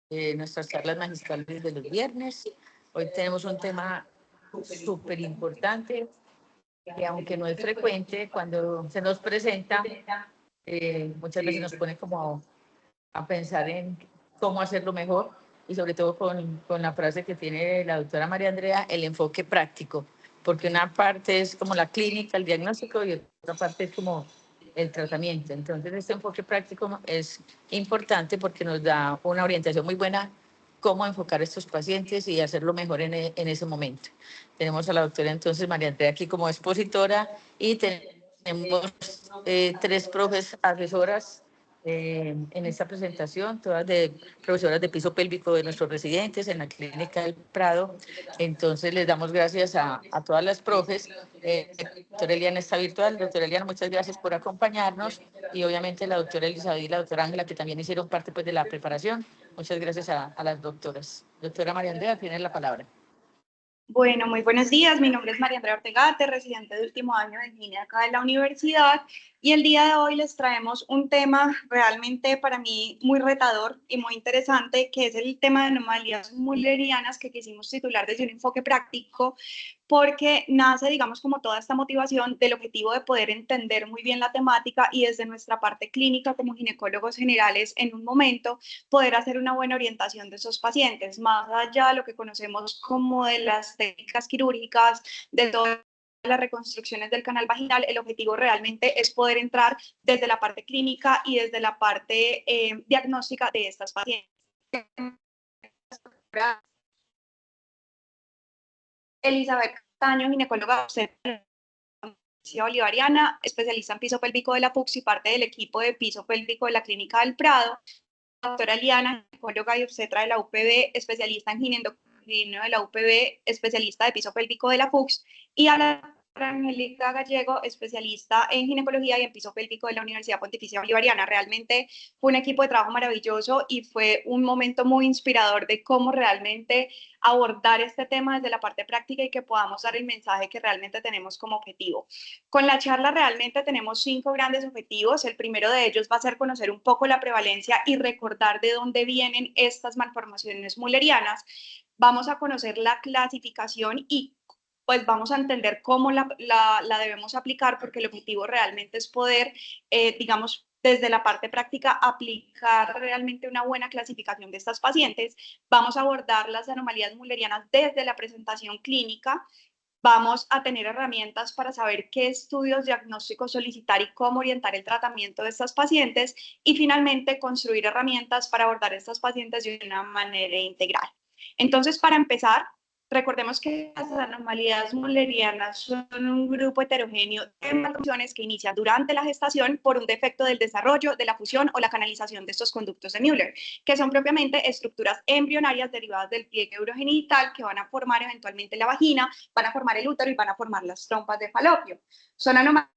nuestras charlas magistrales de los viernes. Hoy tenemos un tema súper importante que, aunque no es frecuente, cuando se nos presenta, muchas veces nos pone como a pensar en cómo hacerlo mejor, y sobre todo con la frase que tiene la doctora María Andrea, el enfoque práctico, porque una parte es como la clínica, el diagnóstico, y otra parte es como el tratamiento. Entonces, este enfoque práctico es importante porque nos da una orientación muy buena cómo enfocar a estos pacientes y hacerlo mejor en ese momento. Tenemos a la doctora entonces María Andrea aquí como expositora, y tenemos tres profes asesoras en esta presentación, todas profesoras de piso pélvico de nuestros residentes en la Clínica del Prado. Entonces les damos gracias a todas las profes. Doctora Eliana está virtual. Doctora Eliana, muchas gracias por acompañarnos, y obviamente la doctora Elizabeth y la doctora Ángela, que también hicieron parte pues de la preparación. Muchas gracias a las doctoras. Doctora María Andrea, tiene la palabra. Bueno, muy buenos días. Mi nombre es María Andrea Ortegate, residente de último año de línea acá de la universidad, y el día de hoy les traemos un tema realmente para mí muy retador y muy interesante, que es el tema de anomalías mullerianas, que quisimos titular desde un enfoque práctico, porque nace, digamos, como toda esta motivación del objetivo de poder entender muy bien la temática y desde nuestra parte clínica como ginecólogos generales en un momento poder hacer una buena orientación de esos pacientes, más allá de lo que conocemos como de las técnicas quirúrgicas, de todas las reconstrucciones del canal vaginal. El objetivo realmente es poder entrar desde la parte clínica y desde la parte diagnóstica de estas pacientes. Elizabeth Castaño, ginecóloga bolivariana, especialista en piso pélvico de la PUCS y parte del equipo de piso pélvico de la Clínica del Prado. Doctora Eliana, ginecóloga y obstetra de la UPB, especialista en ginecoendocrino de la UPB, especialista de piso pélvico de la PUCS, y a la Angélica Gallego, especialista en ginecología y en piso pélvico de la Universidad Pontificia Bolivariana. Realmente fue un equipo de trabajo maravilloso y fue un momento muy inspirador de cómo realmente abordar este tema desde la parte práctica y que podamos dar el mensaje que realmente tenemos como objetivo. Con la charla realmente tenemos 5 grandes objetivos. El primero de ellos va a ser conocer un poco la prevalencia y recordar de dónde vienen estas malformaciones mullerianas. Vamos a conocer la clasificación y pues vamos a entender cómo la debemos aplicar, porque el objetivo realmente es poder, digamos, desde la parte práctica, aplicar realmente una buena clasificación de estas pacientes. Vamos a abordar las anomalías mullerianas desde la presentación clínica. Vamos a tener herramientas para saber qué estudios diagnósticos solicitar y cómo orientar el tratamiento de estas pacientes. Y finalmente, construir herramientas para abordar a estas pacientes de una manera integral. Entonces, para empezar, recordemos que las anomalías mullerianas son un grupo heterogéneo de malformaciones que inician durante la gestación por un defecto del desarrollo, de la fusión o la canalización de estos conductos de Müller, que son propiamente estructuras embrionarias derivadas del pliegue urogenital que van a formar eventualmente la vagina, van a formar el útero y van a formar las trompas de falopio. Son anomalías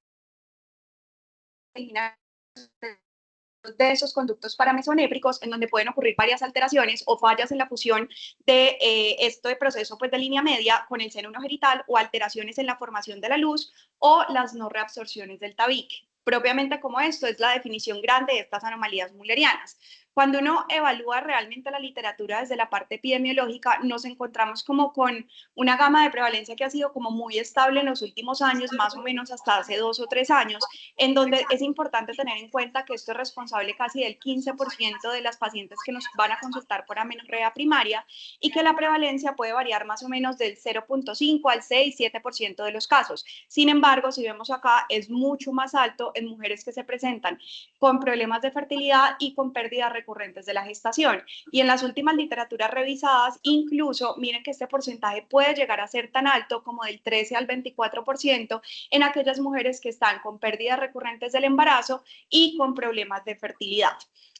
de esos conductos paramesonéfricos, en donde pueden ocurrir varias alteraciones o fallas en la fusión de este proceso pues, de línea media con el seno urogenital, o alteraciones en la formación de la luz o las no reabsorciones del tabique. Propiamente como esto es la definición grande de estas anomalías mullerianas. Cuando uno evalúa realmente la literatura desde la parte epidemiológica, nos encontramos como con una gama de prevalencia que ha sido como muy estable en los últimos años, más o menos hasta hace 2 o 3 años, en donde es importante tener en cuenta que esto es responsable casi del 15% de las pacientes que nos van a consultar por amenorrea primaria, y que la prevalencia puede variar más o menos del 0.5 al 6-7% de los casos. Sin embargo, si vemos acá, es mucho más alto en mujeres que se presentan con problemas de fertilidad y con pérdidas recurrentes de la gestación. Y en las últimas literaturas revisadas, incluso miren que este porcentaje puede llegar a ser tan alto como del 13 al 24% en aquellas mujeres que están con pérdidas recurrentes del embarazo y con problemas de fertilidad.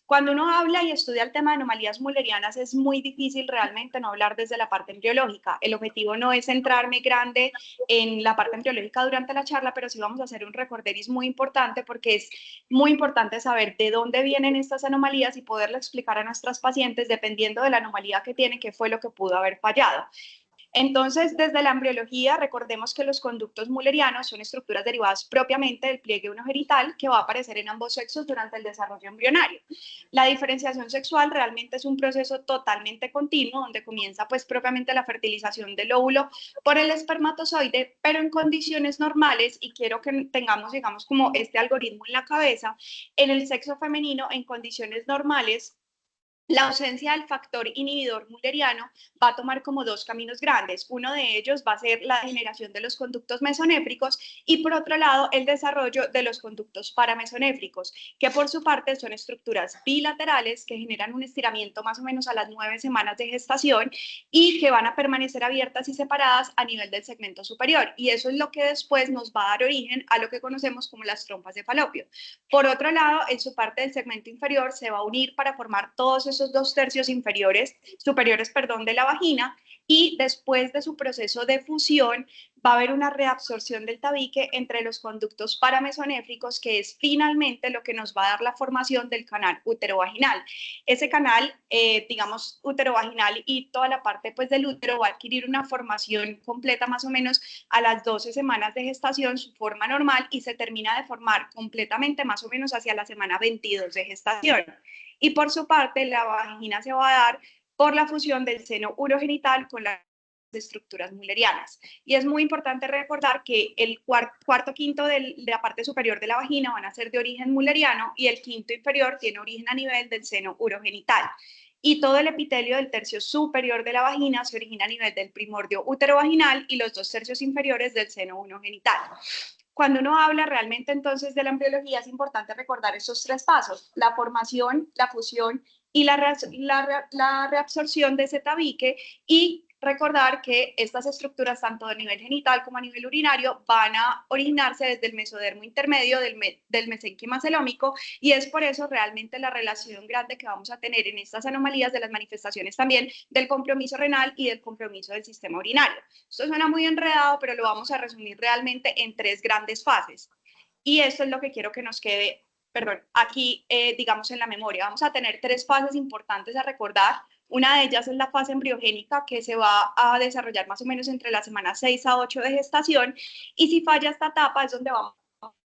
Cuando uno habla y estudia el tema de anomalías mullerianas, es muy difícil realmente no hablar desde la parte embriológica. El objetivo no es centrarme grande en la parte embriológica durante la charla, pero sí vamos a hacer un recorderis muy importante, porque es muy importante saber de dónde vienen estas anomalías y poderle explicar a nuestras pacientes, dependiendo de la anomalía que tienen, qué fue lo que pudo haber fallado. Entonces, desde la embriología, recordemos que los conductos mullerianos son estructuras derivadas propiamente del pliegue urogenital que va a aparecer en ambos sexos durante el desarrollo embrionario. La diferenciación sexual realmente es un proceso totalmente continuo, donde comienza pues propiamente la fertilización del óvulo por el espermatozoide, pero en condiciones normales, y quiero que tengamos, digamos, como este algoritmo en la cabeza, en el sexo femenino, en condiciones normales, la ausencia del factor inhibidor mulleriano va a tomar como dos caminos grandes. Uno de ellos va a ser la degeneración de los conductos mesonéfricos y por otro lado el desarrollo de los conductos paramesonéfricos, que por su parte son estructuras bilaterales que generan un estiramiento más o menos a las 9 semanas de gestación y que van a permanecer abiertas y separadas a nivel del segmento superior. Y eso es lo que después nos va a dar origen a lo que conocemos como las trompas de falopio. Por otro lado, en su parte del segmento inferior se va a unir para formar todos esos 2/3 superiores de la vagina, y después de su proceso de fusión va a haber una reabsorción del tabique entre los conductos paramesonéfricos, que es finalmente lo que nos va a dar la formación del canal uterovaginal. Ese canal, digamos, uterovaginal y toda la parte pues del útero va a adquirir una formación completa más o menos a las 12 semanas de gestación, su forma normal, y se termina de formar completamente más o menos hacia la semana 22 de gestación. Y por su parte, la vagina se va a dar por la fusión del seno urogenital con las estructuras mullerianas. Y es muy importante recordar que el cuarto quinto de la parte superior de la vagina van a ser de origen mulleriano y el quinto inferior tiene origen a nivel del seno urogenital. Y todo el epitelio del tercio superior de la vagina se origina a nivel del primordio uterovaginal y los 2/3 inferiores del seno urogenital. Cuando uno habla realmente entonces de la embriología, es importante recordar esos tres pasos: la formación, la fusión y la reabsorción de ese tabique, y recordar que estas estructuras, tanto a nivel genital como a nivel urinario, van a originarse desde el mesodermo intermedio del mesenquima celómico, y es por eso realmente la relación grande que vamos a tener en estas anomalías de las manifestaciones también del compromiso renal y del compromiso del sistema urinario. Esto suena muy enredado, pero lo vamos a resumir realmente en tres grandes fases. Y esto es lo que quiero que nos quede, perdón, aquí, digamos, en la memoria. Vamos a tener tres fases importantes a recordar. Una de ellas es la fase embriogénica, que se va a desarrollar más o menos entre las semanas 6 a 8 de gestación. Y si falla esta etapa es donde vamos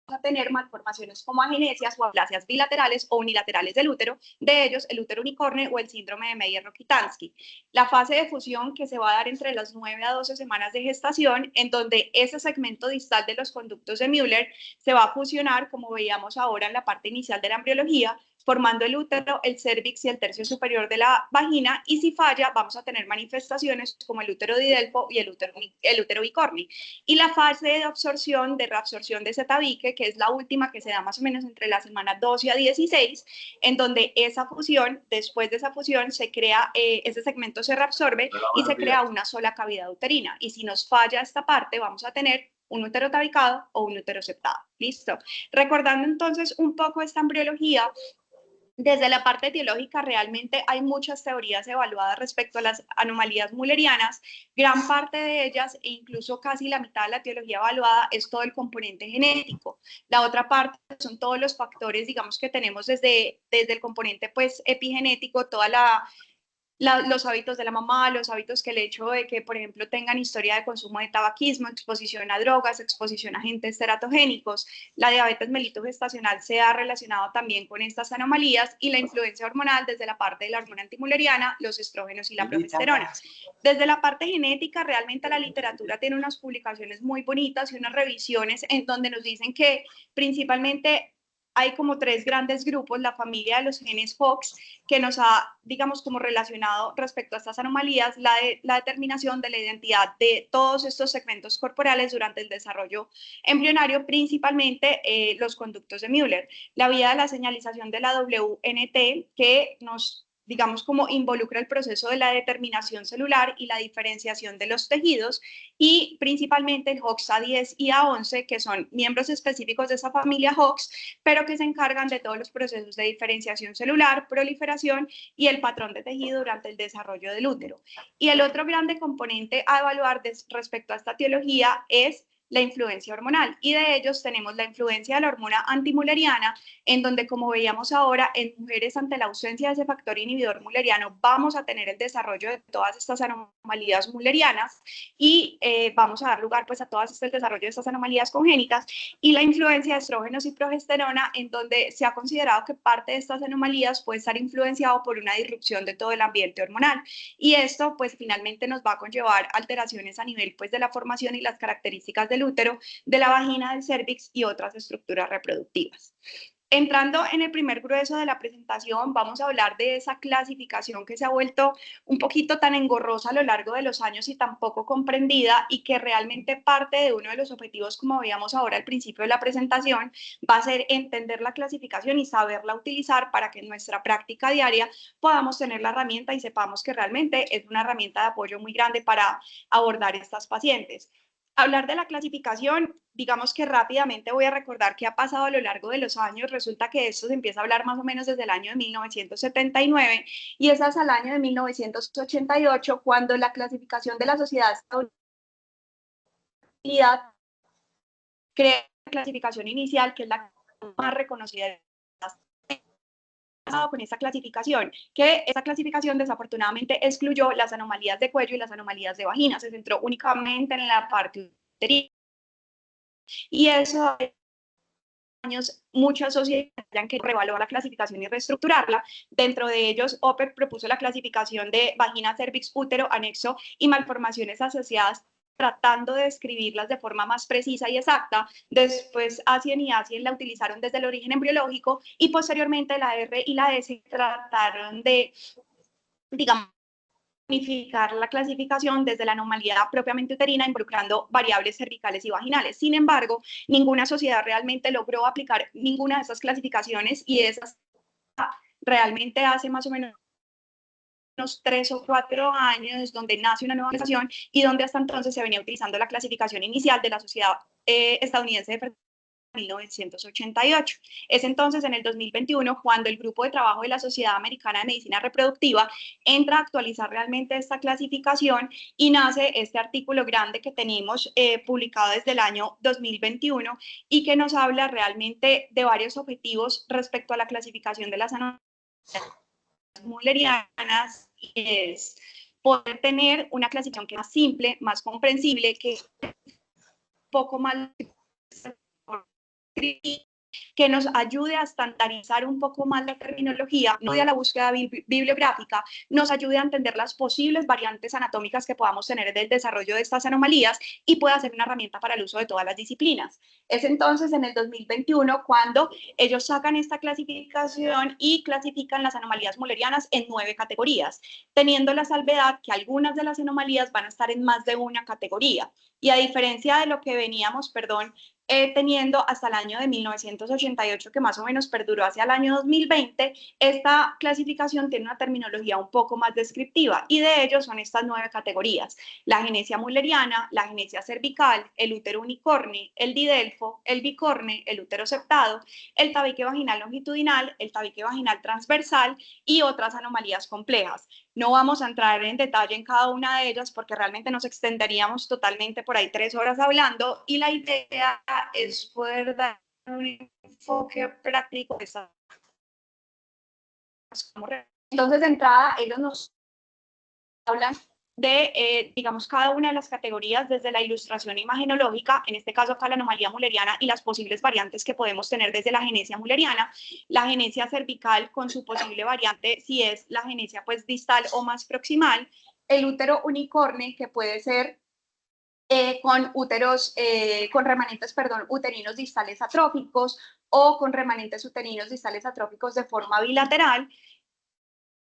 a tener malformaciones como agenesias o aplasias bilaterales o unilaterales del útero, de ellos el útero unicornio o el síndrome de Meyer-Rokitansky. La fase de fusión, que se va a dar entre las 9 a 12 semanas de gestación, en donde ese segmento distal de los conductos de Müller se va a fusionar, como veíamos ahora en la parte inicial de la embriología, formando el útero, el cérvix y el tercio superior de la vagina, y si falla vamos a tener manifestaciones como el útero didelfo y el útero bicorni. Y la fase de absorción, de reabsorción de ese tabique, que es la última, que se da más o menos entre la semana 12 a 16, en donde esa fusión, después de esa fusión, se crea, ese segmento se reabsorbe y se crea una sola cavidad uterina. Y si nos falla esta parte, vamos a tener un útero tabicado o un útero septado. ¿Listo? Recordando entonces un poco esta embriología, desde la parte etiológica realmente hay muchas teorías evaluadas respecto a las anomalías mullerianas. Gran parte de ellas, e incluso casi la mitad de la etiología evaluada, es todo el componente genético. La otra parte son todos los factores, digamos, que tenemos desde el componente pues epigenético, toda los hábitos de la mamá, los hábitos que el hecho de que, por ejemplo, tengan historia de consumo de tabaquismo, exposición a drogas, exposición a agentes teratogénicos. La diabetes mellitus gestacional se ha relacionado también con estas anomalías, y la influencia hormonal desde la parte de la hormona antimulleriana, los estrógenos y la progesterona. Desde la parte genética, realmente la literatura tiene unas publicaciones muy bonitas y unas revisiones en donde nos dicen que principalmente hay como tres grandes grupos: la familia de los genes Hox, que nos ha, digamos, como relacionado respecto a estas anomalías, la determinación de la identidad de todos estos segmentos corporales durante el desarrollo embrionario, principalmente los conductos de Müller, la vía de la señalización de la WNT, que nos, digamos, como involucra el proceso de la determinación celular y la diferenciación de los tejidos, y principalmente el Hox A10 y A11, que son miembros específicos de esa familia Hox, pero que se encargan de todos los procesos de diferenciación celular, proliferación y el patrón de tejido durante el desarrollo del útero. Y el otro grande componente a evaluar respecto a esta etiología es la influencia hormonal, y de ellos tenemos la influencia de la hormona antimülleriana, en donde, como veíamos ahora, en mujeres ante la ausencia de ese factor inhibidor mülleriano vamos a tener el desarrollo de todas estas anomalías müllerianas y vamos a dar lugar pues a todas el desarrollo de estas anomalías congénitas, y la influencia de estrógenos y progesterona, en donde se ha considerado que parte de estas anomalías puede estar influenciado por una disrupción de todo el ambiente hormonal, y esto pues finalmente nos va a conllevar alteraciones a nivel pues de la formación y las características del útero, de la vagina, del cérvix y otras estructuras reproductivas. Entrando en el primer grueso de la presentación, vamos a hablar de esa clasificación que se ha vuelto un poquito tan engorrosa a lo largo de los años y tan poco comprendida, y que realmente parte de uno de los objetivos, como veíamos ahora al principio de la presentación, va a ser entender la clasificación y saberla utilizar para que en nuestra práctica diaria podamos tener la herramienta y sepamos que realmente es una herramienta de apoyo muy grande para abordar estas pacientes. Hablar de la clasificación, digamos que rápidamente voy a recordar qué ha pasado a lo largo de los años. Resulta que esto se empieza a hablar más o menos desde el año de 1979 y es hasta el año de 1988 cuando la clasificación de la Sociedad crea la clasificación inicial, que es la más reconocida con esta clasificación, que esa clasificación desafortunadamente excluyó las anomalías de cuello y las anomalías de vagina, se centró únicamente en la parte uterina. Y eso años muchas sociedades han querido reevaluar la clasificación y reestructurarla. Dentro de ellos, OPEC propuso la clasificación de vagina, cervix, útero, anexo y malformaciones asociadas, tratando de describirlas de forma más precisa y exacta. Después ASIEN y ASIEN la utilizaron desde el origen embriológico, y posteriormente la R y la S trataron de, digamos, unificar la clasificación desde la anomalía propiamente uterina, involucrando variables cervicales y vaginales. Sin embargo, ninguna sociedad realmente logró aplicar ninguna de esas clasificaciones, y esas realmente hace más o menos unos 3 o 4 años donde nace una nueva clasificación, y donde hasta entonces se venía utilizando la clasificación inicial de la Sociedad Estadounidense de Fertilidad 1988. Es entonces en el 2021 cuando el grupo de trabajo de la Sociedad Americana de Medicina Reproductiva entra a actualizar realmente esta clasificación, y nace este artículo grande que tenemos publicado desde el año 2021 y que nos habla realmente de varios objetivos respecto a la clasificación de las anomalías müllerianas, y es poder tener una clasificación que es más simple, más comprensible, que es un poco más que nos ayude a estandarizar un poco más la terminología, no a la búsqueda bibliográfica, nos ayude a entender las posibles variantes anatómicas que podamos tener del desarrollo de estas anomalías, y pueda ser una herramienta para el uso de todas las disciplinas. Es entonces en el 2021 cuando ellos sacan esta clasificación y clasifican las anomalías müllerianas en 9 categorías, teniendo la salvedad que algunas de las anomalías van a estar en más de una categoría. Y a diferencia de lo que veníamos, teniendo hasta el año de 1988, que más o menos perduró hacia el año 2020, esta clasificación tiene una terminología un poco más descriptiva, y de ellos son estas 9 categorías: la agenesia mülleriana, la agenesia cervical, el útero unicorne, el didelfo, el bicorne, el útero septado, el tabique vaginal longitudinal, el tabique vaginal transversal y otras anomalías complejas. No vamos a entrar en detalle en cada una de ellas porque realmente nos extenderíamos totalmente por ahí 3 horas hablando, y la idea es poder dar un enfoque práctico. Entonces, de entrada, ellos nos hablan de, digamos, cada una de las categorías desde la ilustración imagenológica, en este caso acá la anomalía mülleriana y las posibles variantes que podemos tener desde la agenesia mülleriana, la agenesia cervical con su posible variante si es la agenesia pues distal o más proximal, el útero unicorne, que puede ser con úteros, con remanentes, uterinos distales atróficos o con remanentes uterinos distales atróficos de forma bilateral,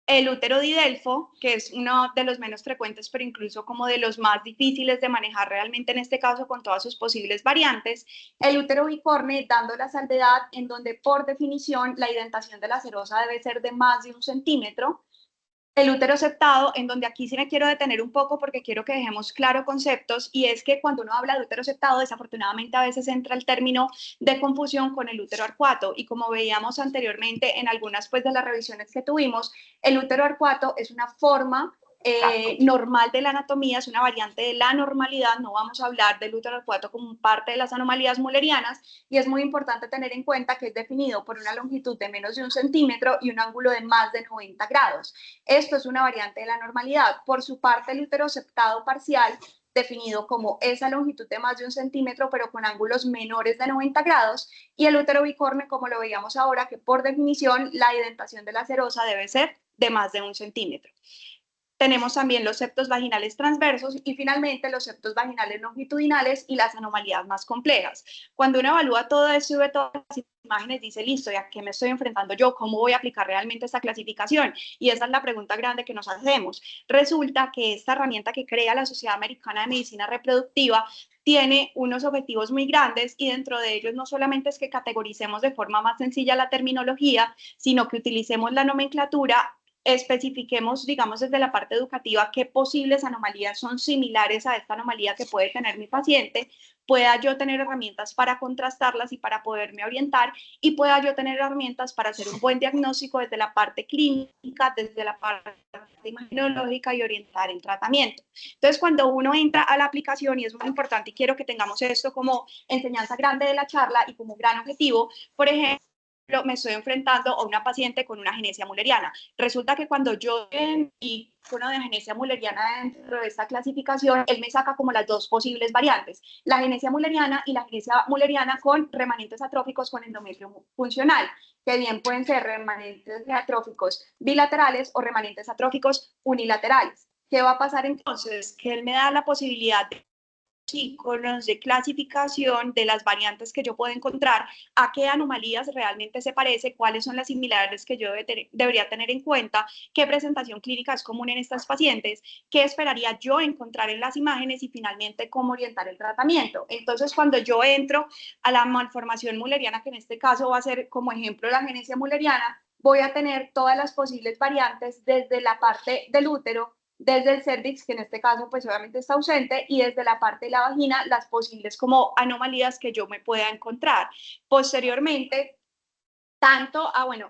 el útero didelfo, que es uno de los menos frecuentes, pero incluso como de los más difíciles de manejar realmente en este caso con todas sus posibles variantes, el útero bicorne, dando la salvedad en donde por definición la indentación de la serosa debe ser de más de 1 centímetro, el útero septado, en donde aquí sí me quiero detener un poco porque quiero que dejemos claro conceptos, y es que cuando uno habla de útero septado, desafortunadamente a veces entra el término de confusión con el útero arcuato, y como veíamos anteriormente en algunas pues de las revisiones que tuvimos, el útero arcuato es una forma normal de la anatomía, es una variante de la normalidad. No vamos a hablar del útero acuático como parte de las anomalías mullerianas, y es muy importante tener en cuenta que es definido por una longitud de menos de 1 centímetro y un ángulo de más de 90 grados. Esto es una variante de la normalidad. Por su parte, el útero septado parcial, definido como esa longitud de más de 1 centímetro, pero con ángulos menores de 90 grados, y el útero bicorne, como lo veíamos ahora, que por definición la indentación de la serosa debe ser de más de 1 centímetro. Tenemos también los septos vaginales transversos y finalmente los septos vaginales longitudinales y las anomalías más complejas. Cuando uno evalúa todo esto y ve todas las imágenes, dice, listo, ¿y a qué me estoy enfrentando yo? ¿Cómo voy a aplicar realmente esta clasificación? Y esa es la pregunta grande que nos hacemos. Resulta que esta herramienta que crea la Sociedad Americana de Medicina Reproductiva tiene unos objetivos muy grandes, y dentro de ellos no solamente es que categoricemos de forma más sencilla la terminología, sino que utilicemos la nomenclatura, especifiquemos, digamos, desde la parte educativa qué posibles anomalías son similares a esta anomalía que puede tener mi paciente, pueda yo tener herramientas para contrastarlas y para poderme orientar, y pueda yo tener herramientas para hacer un buen diagnóstico desde la parte clínica, desde la parte imaginológica, y orientar el tratamiento. Entonces, cuando uno entra a la aplicación, y es muy importante y quiero que tengamos esto como enseñanza grande de la charla y como gran objetivo, por ejemplo, me estoy enfrentando a una paciente con una agenesia mulleriana. Resulta que cuando yo vi una de agenesia mulleriana dentro de esta clasificación, él me saca como las dos posibles variantes, la agenesia mulleriana y la agenesia mulleriana con remanentes atróficos con endometrio funcional, que bien pueden ser remanentes atróficos bilaterales o remanentes atróficos unilaterales. ¿Qué va a pasar entonces? Que él me da la posibilidad de iconos de clasificación de las variantes que yo puedo encontrar, a qué anomalías realmente se parece, cuáles son las similares que yo debería tener en cuenta, qué presentación clínica es común en estas pacientes, qué esperaría yo encontrar en las imágenes, y finalmente cómo orientar el tratamiento. Entonces, cuando yo entro a la malformación mulleriana, que en este caso va a ser como ejemplo la agenesia mulleriana, voy a tener todas las posibles variantes desde la parte del útero, desde el cervix, que en este caso pues obviamente está ausente, y desde la parte de la vagina, las posibles como anomalías que yo me pueda encontrar. Posteriormente,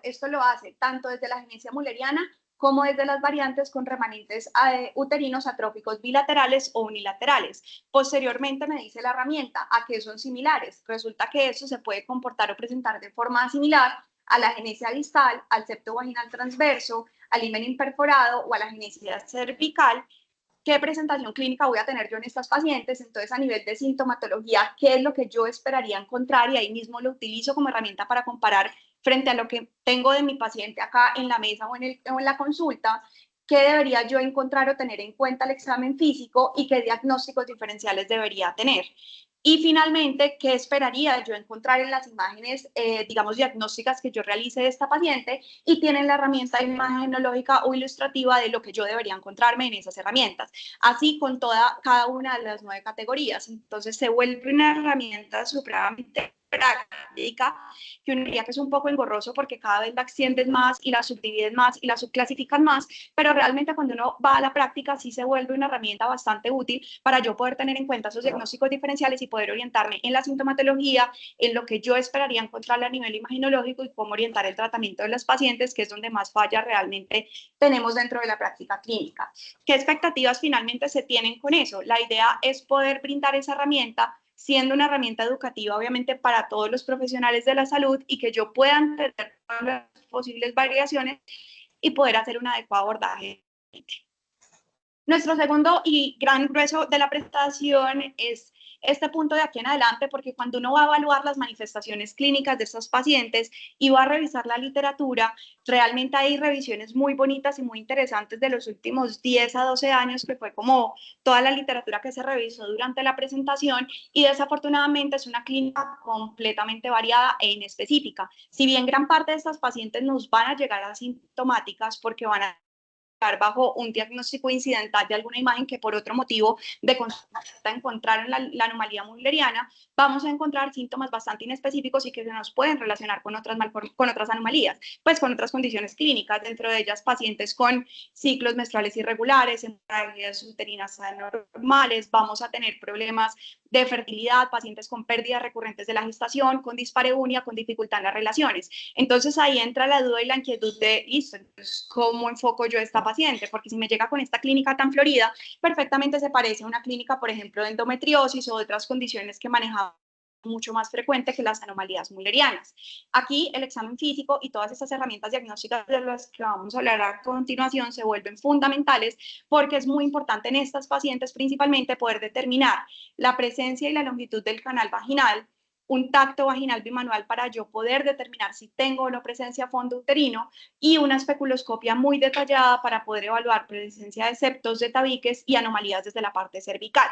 esto lo hace tanto desde la agenesia mulleriana como desde las variantes con remanentes uterinos atróficos bilaterales o unilaterales. Posteriormente me dice la herramienta a qué son similares. Resulta que eso se puede comportar o presentar de forma similar a la agenesia distal, al septo vaginal transverso, al himen imperforado o a la agenesia cervical. ¿Qué presentación clínica voy a tener yo en estas pacientes? Entonces, a nivel de sintomatología, ¿qué es lo que yo esperaría encontrar? Y ahí mismo lo utilizo como herramienta para comparar frente a lo que tengo de mi paciente acá en la mesa o en la consulta. ¿Qué debería yo encontrar o tener en cuenta el examen físico, y qué diagnósticos diferenciales debería tener? Y finalmente, ¿qué esperaría yo encontrar en las imágenes, digamos, diagnósticas que yo realice de esta paciente? Y tienen la herramienta imagenológica o ilustrativa de lo que yo debería encontrarme en esas herramientas. Así con cada una de las 9 categorías. Entonces se vuelve una herramienta supremamente práctica, que uno diría que es un poco engorroso porque cada vez la extiendes más y la subdivides más y la subclasificas más, pero realmente cuando uno va a la práctica sí se vuelve una herramienta bastante útil para yo poder tener en cuenta esos diagnósticos diferenciales y poder orientarme en la sintomatología, en lo que yo esperaría encontrarle a nivel imaginológico, y cómo orientar el tratamiento de los pacientes, que es donde más falla realmente tenemos dentro de la práctica clínica. ¿Qué expectativas finalmente se tienen con eso? La idea es poder brindar esa herramienta siendo una herramienta educativa, obviamente, para todos los profesionales de la salud, y que yo pueda entender todas las posibles variaciones y poder hacer un adecuado abordaje. Nuestro segundo y gran grueso de la presentación es este punto de aquí en adelante, porque cuando uno va a evaluar las manifestaciones clínicas de estos pacientes y va a revisar la literatura, realmente hay revisiones muy bonitas y muy interesantes de los últimos 10 a 12 años, que fue como toda la literatura que se revisó durante la presentación, y desafortunadamente es una clínica completamente variada e inespecífica. Si bien gran parte de estas pacientes nos van a llegar asintomáticas porque van a bajo un diagnóstico incidental de alguna imagen que por otro motivo de consulta encontraron la anomalía mulleriana, vamos a encontrar síntomas bastante inespecíficos y que se nos pueden relacionar con otras anomalías, pues con otras condiciones clínicas, dentro de ellas pacientes con ciclos menstruales irregulares, hemorragias uterinas anormales, vamos a tener problemas de fertilidad, pacientes con pérdidas recurrentes de la gestación, con dispareunia, con dificultad en las relaciones. Entonces ahí entra la duda y la inquietud de, listo, entonces, ¿cómo enfoco yo esta paciente, porque si me llega con esta clínica tan florida, perfectamente se parece a una clínica, por ejemplo, de endometriosis o otras condiciones que manejaba mucho más frecuente que las anomalías mullerianas. Aquí el examen físico y todas estas herramientas diagnósticas de las que vamos a hablar a continuación se vuelven fundamentales porque es muy importante en estas pacientes principalmente poder determinar la presencia y la longitud del canal vaginal, un tacto vaginal bimanual para yo poder determinar si tengo o no presencia fondo uterino y una especuloscopia muy detallada para poder evaluar presencia de septos, de tabiques y anomalías desde la parte cervical.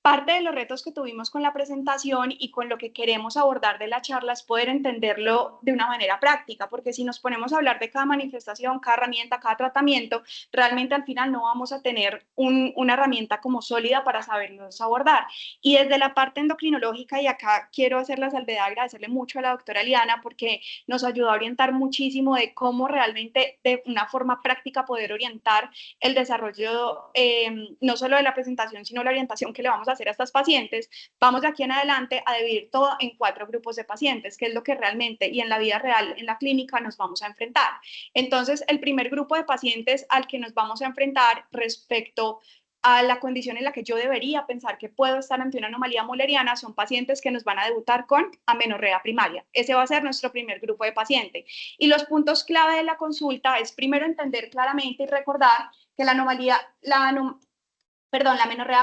Parte de los retos que tuvimos con la presentación y con lo que queremos abordar de la charla es poder entenderlo de una manera práctica, porque si nos ponemos a hablar de cada manifestación, cada herramienta, cada tratamiento, realmente al final no vamos a tener una herramienta como sólida para sabernos abordar. Y desde la parte endocrinológica, y acá quiero hacer la salvedad, agradecerle mucho a la doctora Liana, porque nos ayudó a orientar muchísimo de cómo realmente de una forma práctica poder orientar el desarrollo no solo de la presentación, sino la orientación que le vamos a hacer a estas pacientes. Vamos de aquí en adelante a dividir todo en 4 grupos de pacientes, que es lo que realmente y en la vida real, en la clínica, nos vamos a enfrentar. Entonces, el primer grupo de pacientes al que nos vamos a enfrentar respecto a la condición en la que yo debería pensar que puedo estar ante una anomalía mulleriana son pacientes que nos van a debutar con amenorrea primaria. Ese va a ser nuestro primer grupo de paciente. Y los puntos clave de la consulta es primero entender claramente y recordar que la amenorrea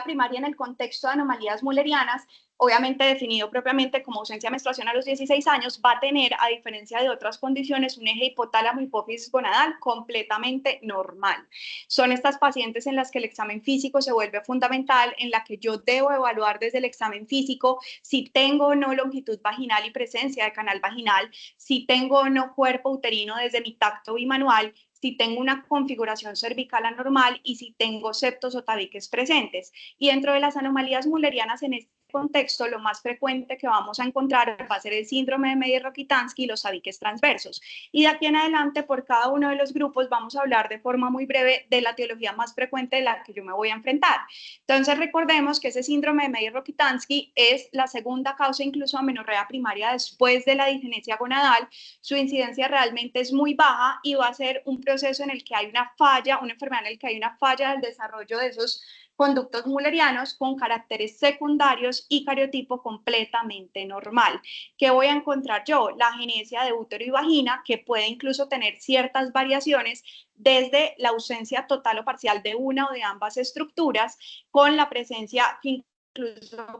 primaria en el contexto de anomalías mullerianas, obviamente definido propiamente como ausencia de menstruación a los 16 años, va a tener, a diferencia de otras condiciones, un eje hipotálamo hipófisis gonadal completamente normal. Son estas pacientes en las que el examen físico se vuelve fundamental, en la que yo debo evaluar desde el examen físico si tengo o no longitud vaginal y presencia de canal vaginal, si tengo o no cuerpo uterino desde mi tacto bimanual, si tengo una configuración cervical anormal y si tengo septos o tabiques presentes. Y dentro de las anomalías mullerianas en este contexto, lo más frecuente que vamos a encontrar va a ser el síndrome de Meyer-Rokitansky y los tabiques transversos. Y de aquí en adelante, por cada uno de los grupos, vamos a hablar de forma muy breve de la etiología más frecuente de la que yo me voy a enfrentar. Entonces, recordemos que ese síndrome de Meyer-Rokitansky es la segunda causa incluso de amenorrea primaria después de la disgenesia gonadal. Su incidencia realmente es muy baja y va a ser un proceso en el que hay una falla, una enfermedad en el que hay una falla del desarrollo de esos conductos mullerianos con caracteres secundarios y cariotipo completamente normal. ¿Qué voy a encontrar yo? La agenesia de útero y vagina, que puede incluso tener ciertas variaciones desde la ausencia total o parcial de una o de ambas estructuras, con la presencia incluso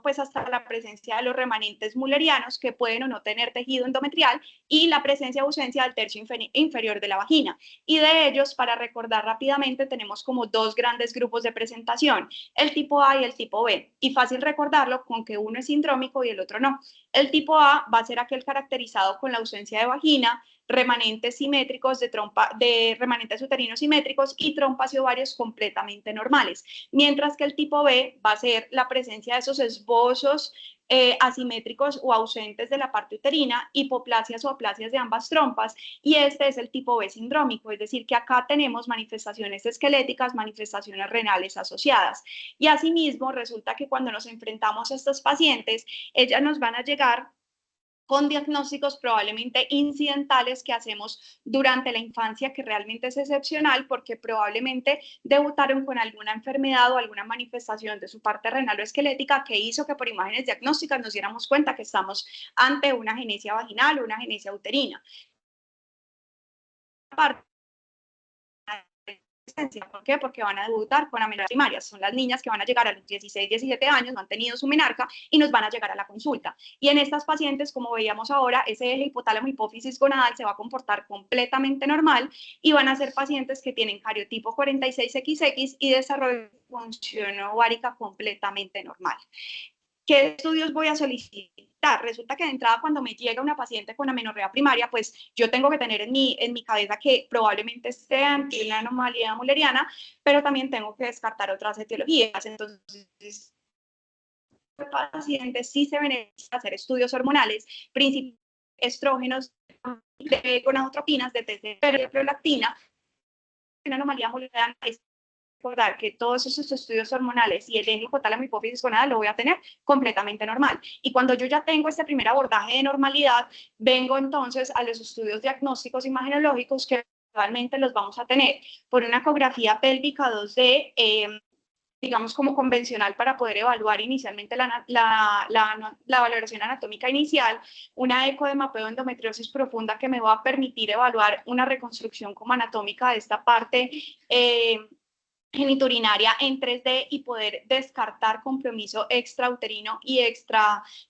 pues hasta la presencia de los remanentes mullerianos que pueden o no tener tejido endometrial y la presencia o ausencia del tercio inferior de la vagina. Y de ellos, para recordar rápidamente, tenemos como 2 grandes grupos de presentación, el tipo A y el tipo B. Y fácil recordarlo con que uno es sindrómico y el otro no. El tipo A va a ser aquel caracterizado con la ausencia de vagina, remanentes simétricos de remanentes uterinos simétricos y trompas y ovarios completamente normales, mientras que el tipo B va a ser la presencia de esos esbozos asimétricos o ausentes de la parte uterina, hipoplasias o aplasias de ambas trompas, y este es el tipo B sindrómico, es decir, que acá tenemos manifestaciones esqueléticas, manifestaciones renales asociadas. Y asimismo, resulta que cuando nos enfrentamos a estos pacientes, ellas nos van a llegar con diagnósticos probablemente incidentales que hacemos durante la infancia, que realmente es excepcional porque probablemente debutaron con alguna enfermedad o alguna manifestación de su parte renal o esquelética que hizo que por imágenes diagnósticas nos diéramos cuenta que estamos ante una agenesia vaginal o una agenesia uterina. Aparte, ¿por qué? Porque van a debutar con amenorrea primaria. Son las niñas que van a llegar a los 16, 17 años, no han tenido su menarca y nos van a llegar a la consulta. Y en estas pacientes, como veíamos ahora, ese eje hipotálamo hipófisis gonadal se va a comportar completamente normal y van a ser pacientes que tienen cariotipo 46XX y desarrollo de función ovárica completamente normal. ¿Qué estudios voy a solicitar? Resulta que de entrada cuando me llega una paciente con amenorrea primaria, pues yo tengo que tener en mi cabeza que probablemente esté ante una anomalía mulleriana, pero también tengo que descartar otras etiologías. Entonces, el paciente sí se beneficia de hacer estudios hormonales, principalmente estrógenos, gonadotropinas, de TCR, prolactina. Una anomalía mulleriana es recordar que todos esos estudios hormonales y el eje hipotálamo hipófisis gonadal lo voy a tener completamente normal. Y cuando yo ya tengo este primer abordaje de normalidad, vengo entonces a los estudios diagnósticos imagenológicos que Actualmente los vamos a tener por una ecografía pélvica 2D, digamos como convencional para poder evaluar inicialmente la valoración anatómica inicial, una eco de mapeo de endometriosis profunda que me va a permitir evaluar una reconstrucción como anatómica de esta parte geniturinaria en 3D y poder descartar compromiso extrauterino y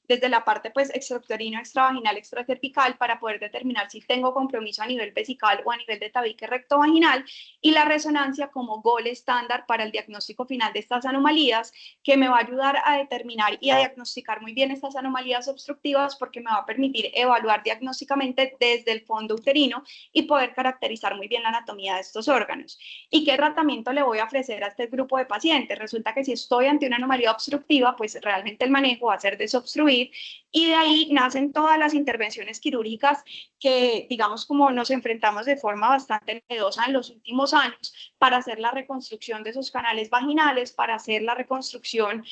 desde la parte pues extrauterino, extravaginal, extracervical para poder determinar si tengo compromiso a nivel vesical o a nivel de tabique rectovaginal, y la resonancia como gol estándar para el diagnóstico final de estas anomalías, que me va a ayudar a determinar y a diagnosticar muy bien estas anomalías obstructivas, porque me va a permitir evaluar diagnósticamente desde el fondo uterino y poder caracterizar muy bien la anatomía de estos órganos. ¿Y qué tratamiento le voy a ofrecer a este grupo de pacientes? Resulta que si estoy ante una anomalía obstructiva, pues realmente el manejo va a ser desobstruir, y de ahí nacen todas las intervenciones quirúrgicas que, digamos, como nos enfrentamos de forma bastante novedosa en los últimos años para hacer la reconstrucción de esos canales vaginales, para hacer la reconstrucción,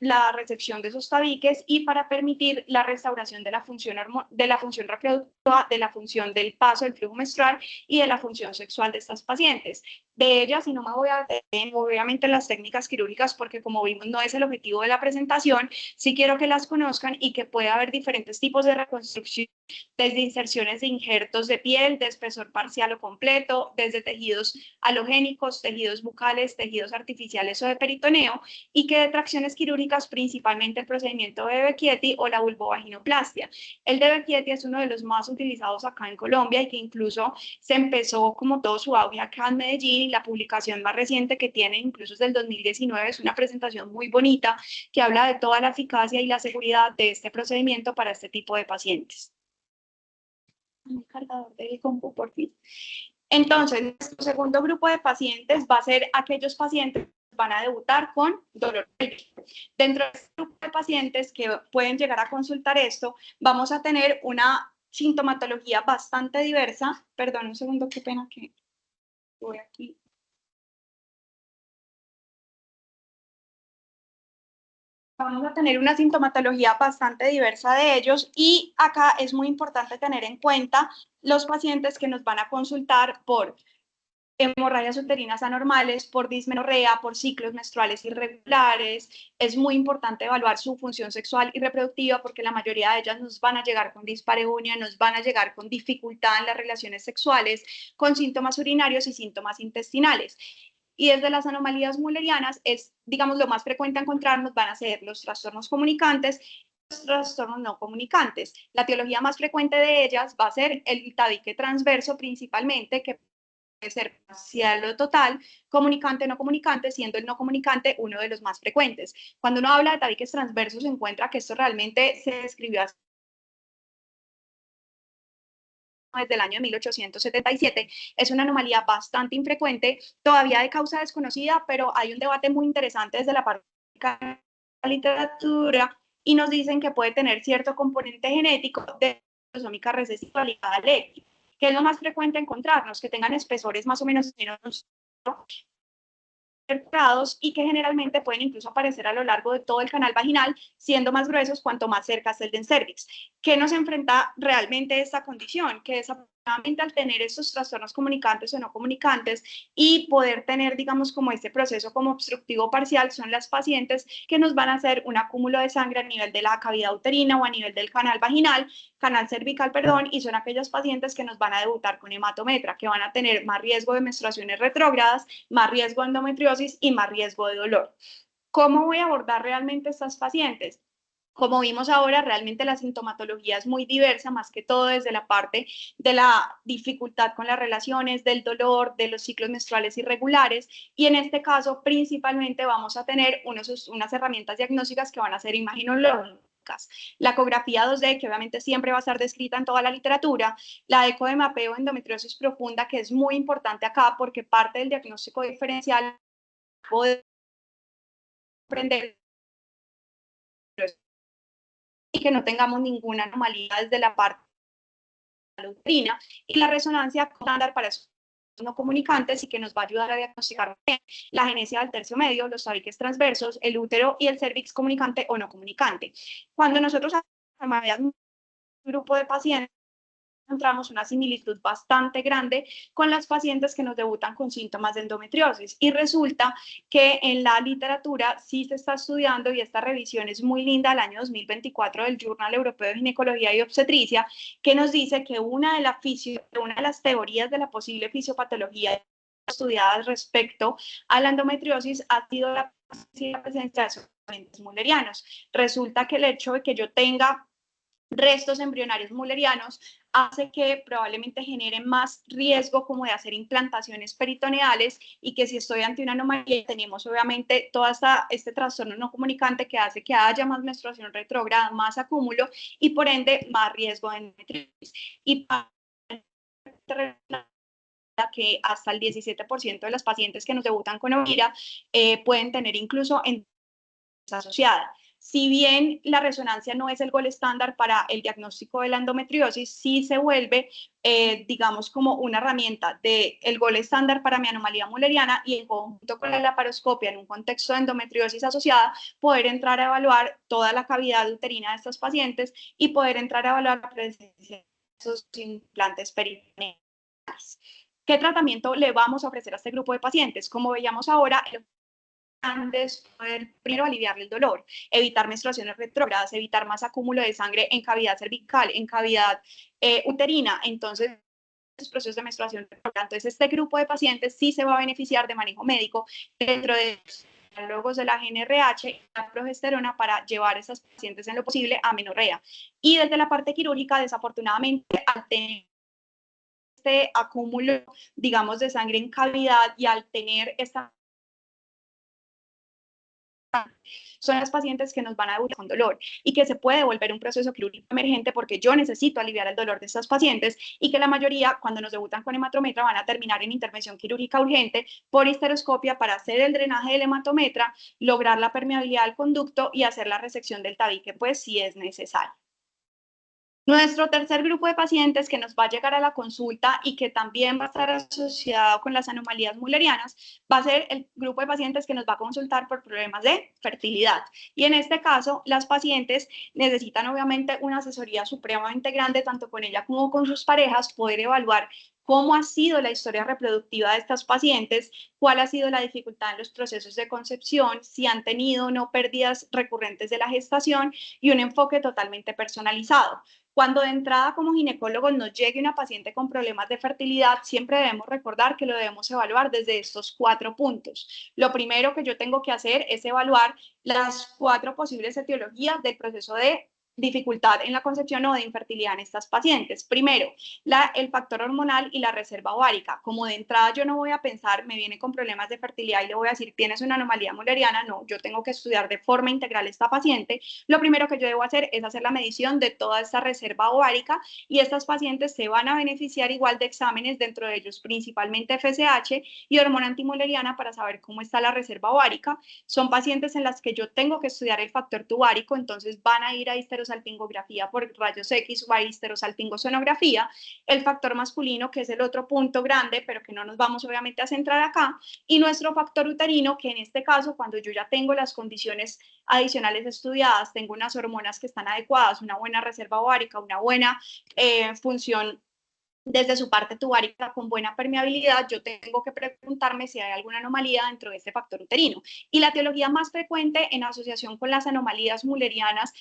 la resección de esos tabiques y para permitir la restauración de la función reproductiva, de la función del paso del flujo menstrual y de la función sexual de estas pacientes. De ellas, y no me voy a detener obviamente en las técnicas quirúrgicas porque como vimos no es el objetivo de la presentación, sí quiero que las conozcan y que pueda haber diferentes tipos de reconstrucción, desde inserciones de injertos de piel de espesor parcial o completo, desde tejidos halogénicos, tejidos bucales, tejidos artificiales o de peritoneo, y que de tracciones quirúrgicas principalmente el procedimiento de Becchetti o la vulvovaginoplastia. El de Becchetti es uno de los más utilizados acá en Colombia y que incluso se empezó como todo su auge acá en Medellín, y la publicación más reciente que tiene incluso es del 2019, es una presentación muy bonita que habla de toda la eficacia y la seguridad de este procedimiento para este tipo de pacientes. Mi cargador del compu, por fin. Entonces, nuestro segundo grupo de pacientes va a ser aquellos pacientes que van a debutar con dolor pélvico. Dentro de este grupo de pacientes que pueden llegar a consultar esto, vamos a tener una sintomatología bastante diversa. Perdón, un segundo, qué pena que voy aquí. Vamos a tener una sintomatología bastante diversa de ellos, y acá es muy importante tener en cuenta los pacientes que nos van a consultar por hemorragias uterinas anormales, por dismenorrea, por ciclos menstruales irregulares. Es muy importante evaluar su función sexual y reproductiva porque la mayoría de ellas nos van a llegar con dispareunia, nos van a llegar con dificultad en las relaciones sexuales, con síntomas urinarios y síntomas intestinales. Y desde las anomalías mullerianas es, digamos, lo más frecuente a encontrarnos van a ser los trastornos comunicantes, los trastornos no comunicantes. La etiología más frecuente de ellas va a ser el tabique transverso principalmente, que puede ser parcial o total, comunicante o no comunicante, siendo el no comunicante uno de los más frecuentes. Cuando uno habla de tabiques transversos se encuentra que esto realmente se describió hace desde el año 1877, es una anomalía bastante infrecuente, todavía de causa desconocida, pero hay un debate muy interesante desde la parte de la literatura y nos dicen que puede tener cierto componente genético de cromosómica recesiva ligada al X, que es lo más frecuente encontrarnos, que tengan espesores más o menos y que generalmente pueden incluso aparecer a lo largo de todo el canal vaginal, siendo más gruesos cuanto más cerca es el del cervix. ¿Qué nos enfrenta realmente esta condición? Que desafortunadamente al tener estos trastornos comunicantes o no comunicantes y poder tener, digamos, como este proceso como obstructivo parcial, son las pacientes que nos van a hacer un acúmulo de sangre a nivel de la cavidad uterina o a nivel del canal vaginal, canal cervical, perdón, y son aquellas pacientes que nos van a debutar con hematometra, que van a tener más riesgo de menstruaciones retrógradas, más riesgo de endometriosis y más riesgo de dolor. ¿Cómo voy a abordar realmente estas pacientes? Como vimos ahora, realmente la sintomatología es muy diversa, más que todo desde la parte de la dificultad con las relaciones, del dolor, de los ciclos menstruales irregulares, y en este caso principalmente vamos a tener unas herramientas diagnósticas que van a ser imaginológicas. La ecografía 2D, que obviamente siempre va a estar descrita en toda la literatura, la eco de mapeo de endometriosis profunda, que es muy importante acá porque parte del diagnóstico diferencial puede aprender y que no tengamos ninguna anomalía desde la parte uterina, y la resonancia estándar para esos no comunicantes y que nos va a ayudar a diagnosticar la genesia del tercio medio, los tabiques transversos, el útero y el cervix comunicante o no comunicante. Cuando nosotros hacemos un grupo de pacientes encontramos una similitud bastante grande con las pacientes que nos debutan con síntomas de endometriosis. Y resulta que en la literatura sí se está estudiando, y esta revisión es muy linda, el año 2024 del Journal Europeo de Ginecología y Obstetricia, que nos dice que una de las teorías de la posible fisiopatología estudiadas respecto a la endometriosis ha sido la presencia de solventes mullerianos. Resulta que el hecho de que yo tenga restos embrionarios mullerianos hace que probablemente generen más riesgo como de hacer implantaciones peritoneales, y que si estoy ante una anomalía tenemos obviamente todo este trastorno no comunicante que hace que haya más menstruación retrógrada, más acúmulo y por ende más riesgo de endometriosis. Y que hasta el 17% de las pacientes que nos debutan con ovirá pueden tener incluso endometriosis asociada. Si bien la resonancia no es el gol estándar para el diagnóstico de la endometriosis, sí se vuelve, digamos, como una herramienta del gol estándar para mi anomalía mulleriana, y en conjunto con la laparoscopia en un contexto de endometriosis asociada, poder entrar a evaluar toda la cavidad uterina de estos pacientes y poder entrar a evaluar la presencia de esos implantes peritoneales. ¿Qué tratamiento le vamos a ofrecer a este grupo de pacientes? Como veíamos ahora, es poder primero aliviar el dolor, evitar menstruaciones retrógradas, evitar más acúmulo de sangre en cavidad cervical, en cavidad uterina. Entonces, los procesos de menstruación retrógrada. Entonces, este grupo de pacientes sí se va a beneficiar de manejo médico dentro de los análogos de la GnRH y la progesterona para llevar a esas pacientes en lo posible a amenorrea. Y desde la parte quirúrgica, desafortunadamente, al tener este acúmulo, digamos, de sangre en cavidad y al tener esta son las pacientes que nos van a debutar con dolor y que se puede volver un proceso quirúrgico emergente porque yo necesito aliviar el dolor de estas pacientes, y que la mayoría cuando nos debutan con hematometra van a terminar en intervención quirúrgica urgente por histeroscopia para hacer el drenaje del hematometra, lograr la permeabilidad del conducto y hacer la resección del tabique, pues si es necesario. Nuestro tercer grupo de pacientes que nos va a llegar a la consulta y que también va a estar asociado con las anomalías mullerianas va a ser el grupo de pacientes que nos va a consultar por problemas de fertilidad. Y en este caso, las pacientes necesitan obviamente una asesoría supremamente grande, tanto con ella como con sus parejas, poder evaluar cómo ha sido la historia reproductiva de estas pacientes, cuál ha sido la dificultad en los procesos de concepción, si han tenido o no pérdidas recurrentes de la gestación, y un enfoque totalmente personalizado. Cuando de entrada como ginecólogos nos llegue una paciente con problemas de fertilidad, siempre debemos recordar que lo debemos evaluar desde estos 4 puntos. Lo primero que yo tengo que hacer es evaluar las 4 posibles etiologías del proceso de dificultad en la concepción o de infertilidad en estas pacientes. Primero, el factor hormonal y la reserva ovárica. Como de entrada yo no voy a pensar, me viene con problemas de fertilidad y le voy a decir, tienes una anomalía mulleriana. No, yo tengo que estudiar de forma integral esta paciente. Lo primero que yo debo hacer es hacer la medición de toda esta reserva ovárica, y estas pacientes se van a beneficiar igual de exámenes, dentro de ellos principalmente FSH y hormona antimulleriana, para saber cómo está la reserva ovárica. Son pacientes en las que yo tengo que estudiar el factor tuvárico, entonces van a ir a histerosalpingografía por rayos X o a histerosalpingosonografía. El factor masculino, que es el otro punto grande, pero que no nos vamos obviamente a centrar acá, y nuestro factor uterino, que en este caso, cuando yo ya tengo las condiciones adicionales estudiadas, tengo unas hormonas que están adecuadas, una buena reserva ovárica, una buena función desde su parte tuvárica con buena permeabilidad, yo tengo que preguntarme si hay alguna anomalía dentro de este factor uterino. Y la etiología más frecuente en asociación con las anomalías mullerianas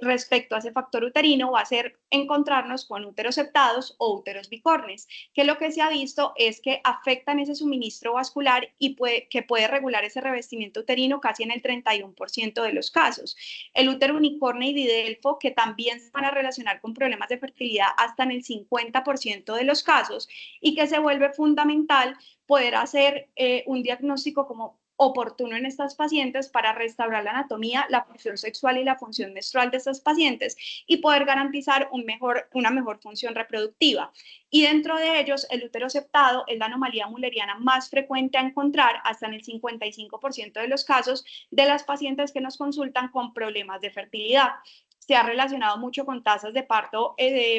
respecto a ese factor uterino va a ser encontrarnos con úteros septados o úteros bicornes, que lo que se ha visto es que afectan ese suministro vascular y que puede regular ese revestimiento uterino casi en el 31% de los casos. El útero unicorne y didelfo, que también se van a relacionar con problemas de fertilidad hasta en el 50% de los casos, y que se vuelve fundamental poder hacer un diagnóstico como oportuno en estas pacientes para restaurar la anatomía, la función sexual y la función menstrual de estas pacientes, y poder garantizar una mejor función reproductiva. Y dentro de ellos, el útero septado es la anomalía mulleriana más frecuente a encontrar, hasta en el 55% de los casos de las pacientes que nos consultan con problemas de fertilidad. se ha relacionado mucho con tasas de parto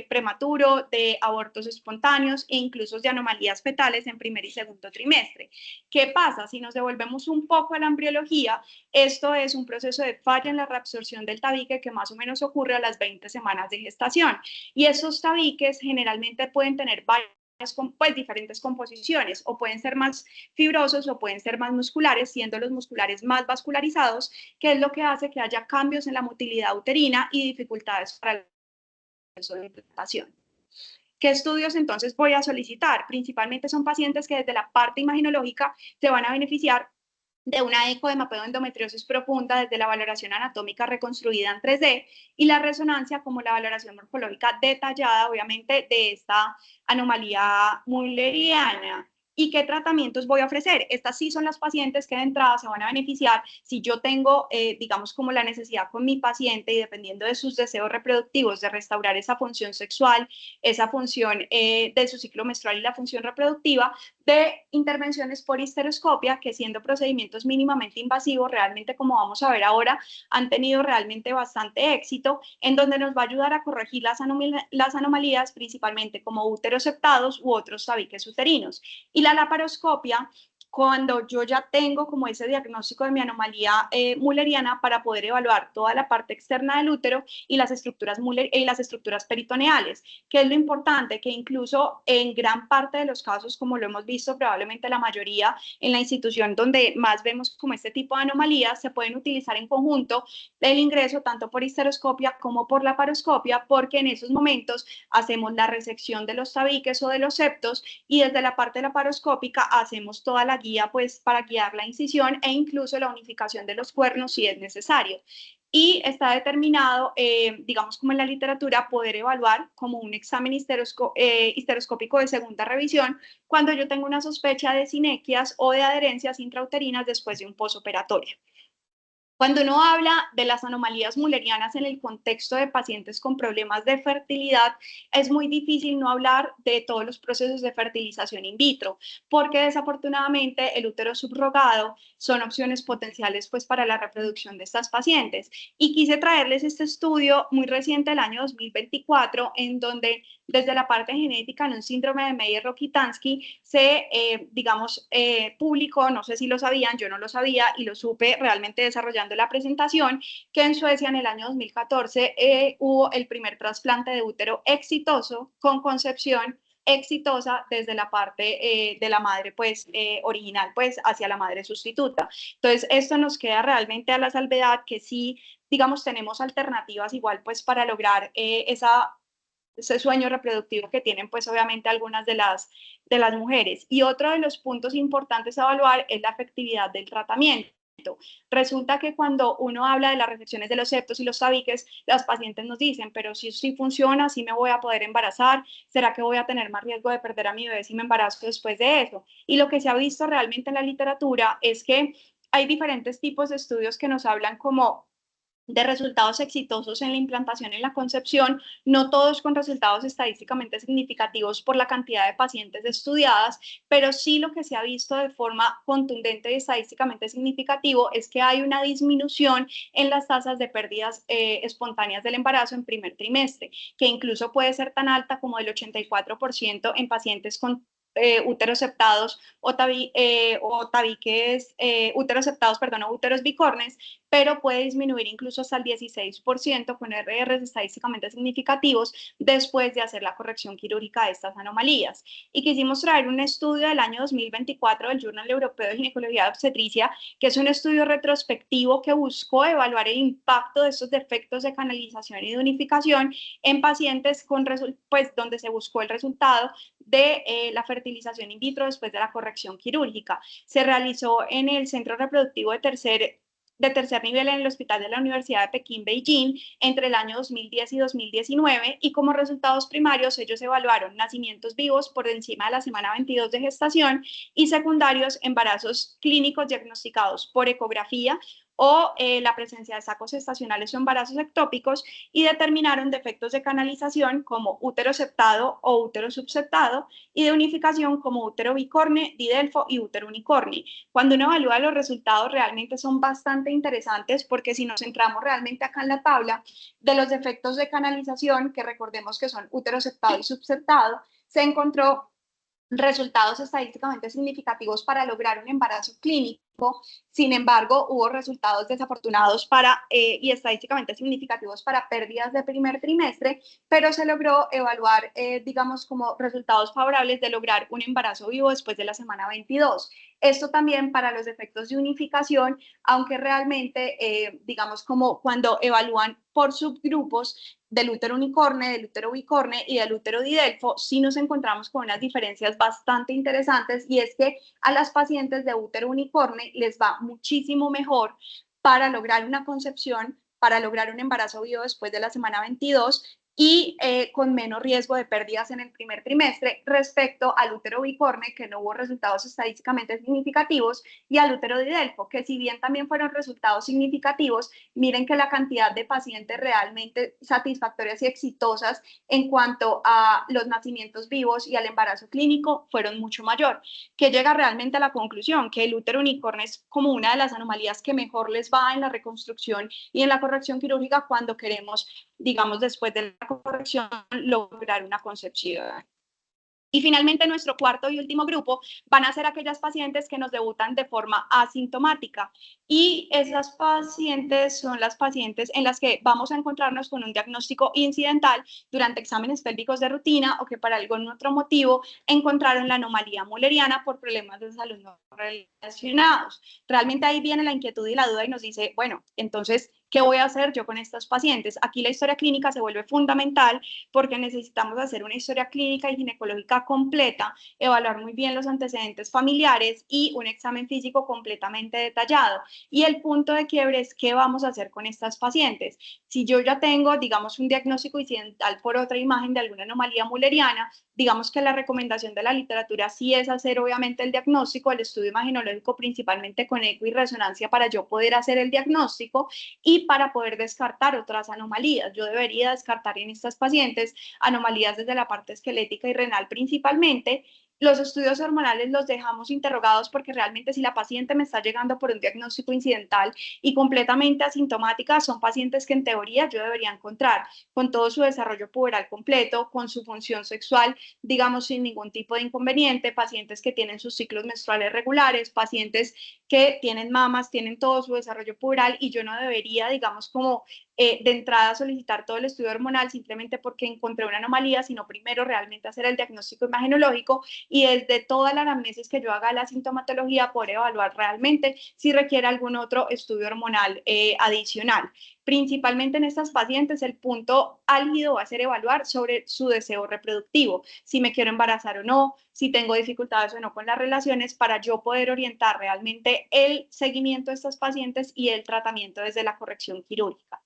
prematuro, de abortos espontáneos e incluso de anomalías fetales en primer y segundo trimestre. ¿Qué pasa? Si nos devolvemos un poco a la embriología, esto es un proceso de falla en la reabsorción del tabique que más o menos ocurre a las 20 semanas de gestación. Y esos tabiques generalmente pueden tener pues, diferentes composiciones, o pueden ser más fibrosos o pueden ser más musculares, siendo los musculares más vascularizados, que es lo que hace que haya cambios en la motilidad uterina y dificultades para el proceso de implantación. ¿Qué estudios entonces voy a solicitar? Principalmente son pacientes que desde la parte imaginológica se van a beneficiar de una eco de mapeo de endometriosis profunda desde la valoración anatómica reconstruida en 3D y la resonancia como la valoración morfológica detallada, obviamente, de esta anomalía mulleriana. ¿Y qué tratamientos voy a ofrecer? Estas sí son las pacientes que de entrada se van a beneficiar si yo tengo, digamos, como la necesidad con mi paciente y dependiendo de sus deseos reproductivos de restaurar esa función sexual, esa función de su ciclo menstrual y la función reproductiva, de intervenciones por histeroscopia, que siendo procedimientos mínimamente invasivos, realmente como vamos a ver ahora, han tenido realmente bastante éxito, en donde nos va a ayudar a corregir las anomalías, principalmente como úteros septados u otros tabiques uterinos. Y la laparoscopia, cuando yo ya tengo como ese diagnóstico de mi anomalía mulleriana para poder evaluar toda la parte externa del útero y las estructuras peritoneales, que es lo importante, que incluso en gran parte de los casos, como lo hemos visto, probablemente la mayoría en la institución donde más vemos como este tipo de anomalías, se pueden utilizar en conjunto el ingreso tanto por histeroscopia como por laparoscopia, porque en esos momentos hacemos la resección de los tabiques o de los septos y desde la parte laparoscópica hacemos toda la guía pues para guiar la incisión e incluso la unificación de los cuernos si es necesario. Y está determinado, digamos como en la literatura, poder evaluar como un examen histeroscópico de segunda revisión cuando yo tengo una sospecha de sinequias o de adherencias intrauterinas después de un posoperatorio. Cuando uno habla de las anomalías mullerianas en el contexto de pacientes con problemas de fertilidad, es muy difícil no hablar de todos los procesos de fertilización in vitro, porque desafortunadamente el útero subrogado son opciones potenciales pues, para la reproducción de estas pacientes. Y quise traerles este estudio muy reciente del año 2024, en donde desde la parte genética en un síndrome de Meyer-Rokitansky se, publicó, no sé si lo sabían, yo no lo sabía y lo supe realmente desarrollando la presentación, que en Suecia en el año 2014 hubo el primer trasplante de útero exitoso con concepción exitosa desde la parte de la madre pues original pues hacia la madre sustituta. Entonces esto nos queda realmente a la salvedad que sí, digamos, tenemos alternativas igual pues para lograr ese sueño reproductivo que tienen pues obviamente algunas de las mujeres. Y otro de los puntos importantes a evaluar es la efectividad del tratamiento. Resulta que cuando uno habla de las resecciones de los septos y los tabiques, las pacientes nos dicen, pero si sí funciona, si me voy a poder embarazar, ¿será que voy a tener más riesgo de perder a mi bebé si me embarazo después de eso? Y lo que se ha visto realmente en la literatura es que hay diferentes tipos de estudios que nos hablan como de resultados exitosos en la implantación en la concepción, no todos con resultados estadísticamente significativos por la cantidad de pacientes estudiadas, pero sí lo que se ha visto de forma contundente y estadísticamente significativo es que hay una disminución en las tasas de pérdidas espontáneas del embarazo en primer trimestre, que incluso puede ser tan alta como el 84% en pacientes con úteros septados o tabiques, úteros septados, perdón, o úteros bicornes, pero puede disminuir incluso hasta el 16% con RRs estadísticamente significativos después de hacer la corrección quirúrgica de estas anomalías. Y quisimos traer un estudio del año 2024 del Journal Europeo de Ginecología y Obstetricia, que es un estudio retrospectivo que buscó evaluar el impacto de estos defectos de canalización y de unificación en pacientes pues, donde se buscó el resultado de la fertilización in vitro después de la corrección quirúrgica. Se realizó en el Centro Reproductivo de tercer nivel en el Hospital de la Universidad de Pekín, Beijing, entre el año 2010 y 2019, y como resultados primarios ellos evaluaron nacimientos vivos por encima de la semana 22 de gestación y secundarios embarazos clínicos diagnosticados por ecografía o la presencia de sacos estacionales o embarazos ectópicos, y determinaron defectos de canalización como útero septado o útero subseptado, y de unificación como útero bicorne, didelfo y útero unicorne. Cuando uno evalúa los resultados realmente son bastante interesantes, porque si nos centramos realmente acá en la tabla de los defectos de canalización, que recordemos que son útero septado y subseptado, se encontró resultados estadísticamente significativos para lograr un embarazo clínico. Sin embargo, hubo resultados desafortunados y estadísticamente significativos para pérdidas de primer trimestre, pero se logró evaluar, digamos, como resultados favorables de lograr un embarazo vivo después de la semana 22. Esto también para los efectos de unificación, aunque realmente, digamos, como cuando evalúan por subgrupos del útero unicorne, del útero bicorne y del útero didelfo, sí nos encontramos con unas diferencias bastante interesantes, y es que a las pacientes de útero unicorne les va muchísimo mejor para lograr una concepción, para lograr un embarazo vivo después de la semana 22, y con menos riesgo de pérdidas en el primer trimestre respecto al útero bicorne, que no hubo resultados estadísticamente significativos, y al útero didelfo, que si bien también fueron resultados significativos, miren que la cantidad de pacientes realmente satisfactorias y exitosas en cuanto a los nacimientos vivos y al embarazo clínico fueron mucho mayor, que llega realmente a la conclusión que el útero unicorne es como una de las anomalías que mejor les va en la reconstrucción y en la corrección quirúrgica cuando queremos, digamos, después de la corrección, lograr una concepción. Y finalmente, nuestro cuarto y último grupo van a ser aquellas pacientes que nos debutan de forma asintomática. Y esas pacientes son las pacientes en las que vamos a encontrarnos con un diagnóstico incidental durante exámenes pélvicos de rutina, o que por algún otro motivo encontraron la anomalía mulleriana por problemas de salud no relacionados. Realmente ahí viene la inquietud y la duda y nos dice, bueno, entonces, ¿qué voy a hacer yo con estos pacientes? Aquí la historia clínica se vuelve fundamental, porque necesitamos hacer una historia clínica y ginecológica completa, evaluar muy bien los antecedentes familiares y un examen físico completamente detallado. Y el punto de quiebre es qué vamos a hacer con estas pacientes. Si yo ya tengo, digamos, un diagnóstico incidental por otra imagen de alguna anomalía mulleriana, digamos que la recomendación de la literatura sí es hacer obviamente el diagnóstico, el estudio imaginológico principalmente con eco y resonancia, para yo poder hacer el diagnóstico y para poder descartar otras anomalías. Yo debería descartar en estas pacientes anomalías desde la parte esquelética y renal principalmente. Los estudios hormonales los dejamos interrogados, porque realmente si la paciente me está llegando por un diagnóstico incidental y completamente asintomática, son pacientes que en teoría yo debería encontrar con todo su desarrollo puberal completo, con su función sexual, digamos, sin ningún tipo de inconveniente, pacientes que tienen sus ciclos menstruales regulares, pacientes que tienen mamas, tienen todo su desarrollo puberal, y yo no debería, digamos, como de entrada solicitar todo el estudio hormonal simplemente porque encontré una anomalía, sino primero realmente hacer el diagnóstico imagenológico, y desde toda la anamnesis que yo haga la sintomatología poder evaluar realmente si requiere algún otro estudio hormonal adicional. Principalmente en estas pacientes el punto álgido va a ser evaluar sobre su deseo reproductivo, si me quiero embarazar o no, si tengo dificultades o no con las relaciones, para yo poder orientar realmente el seguimiento de estas pacientes y el tratamiento desde la corrección quirúrgica.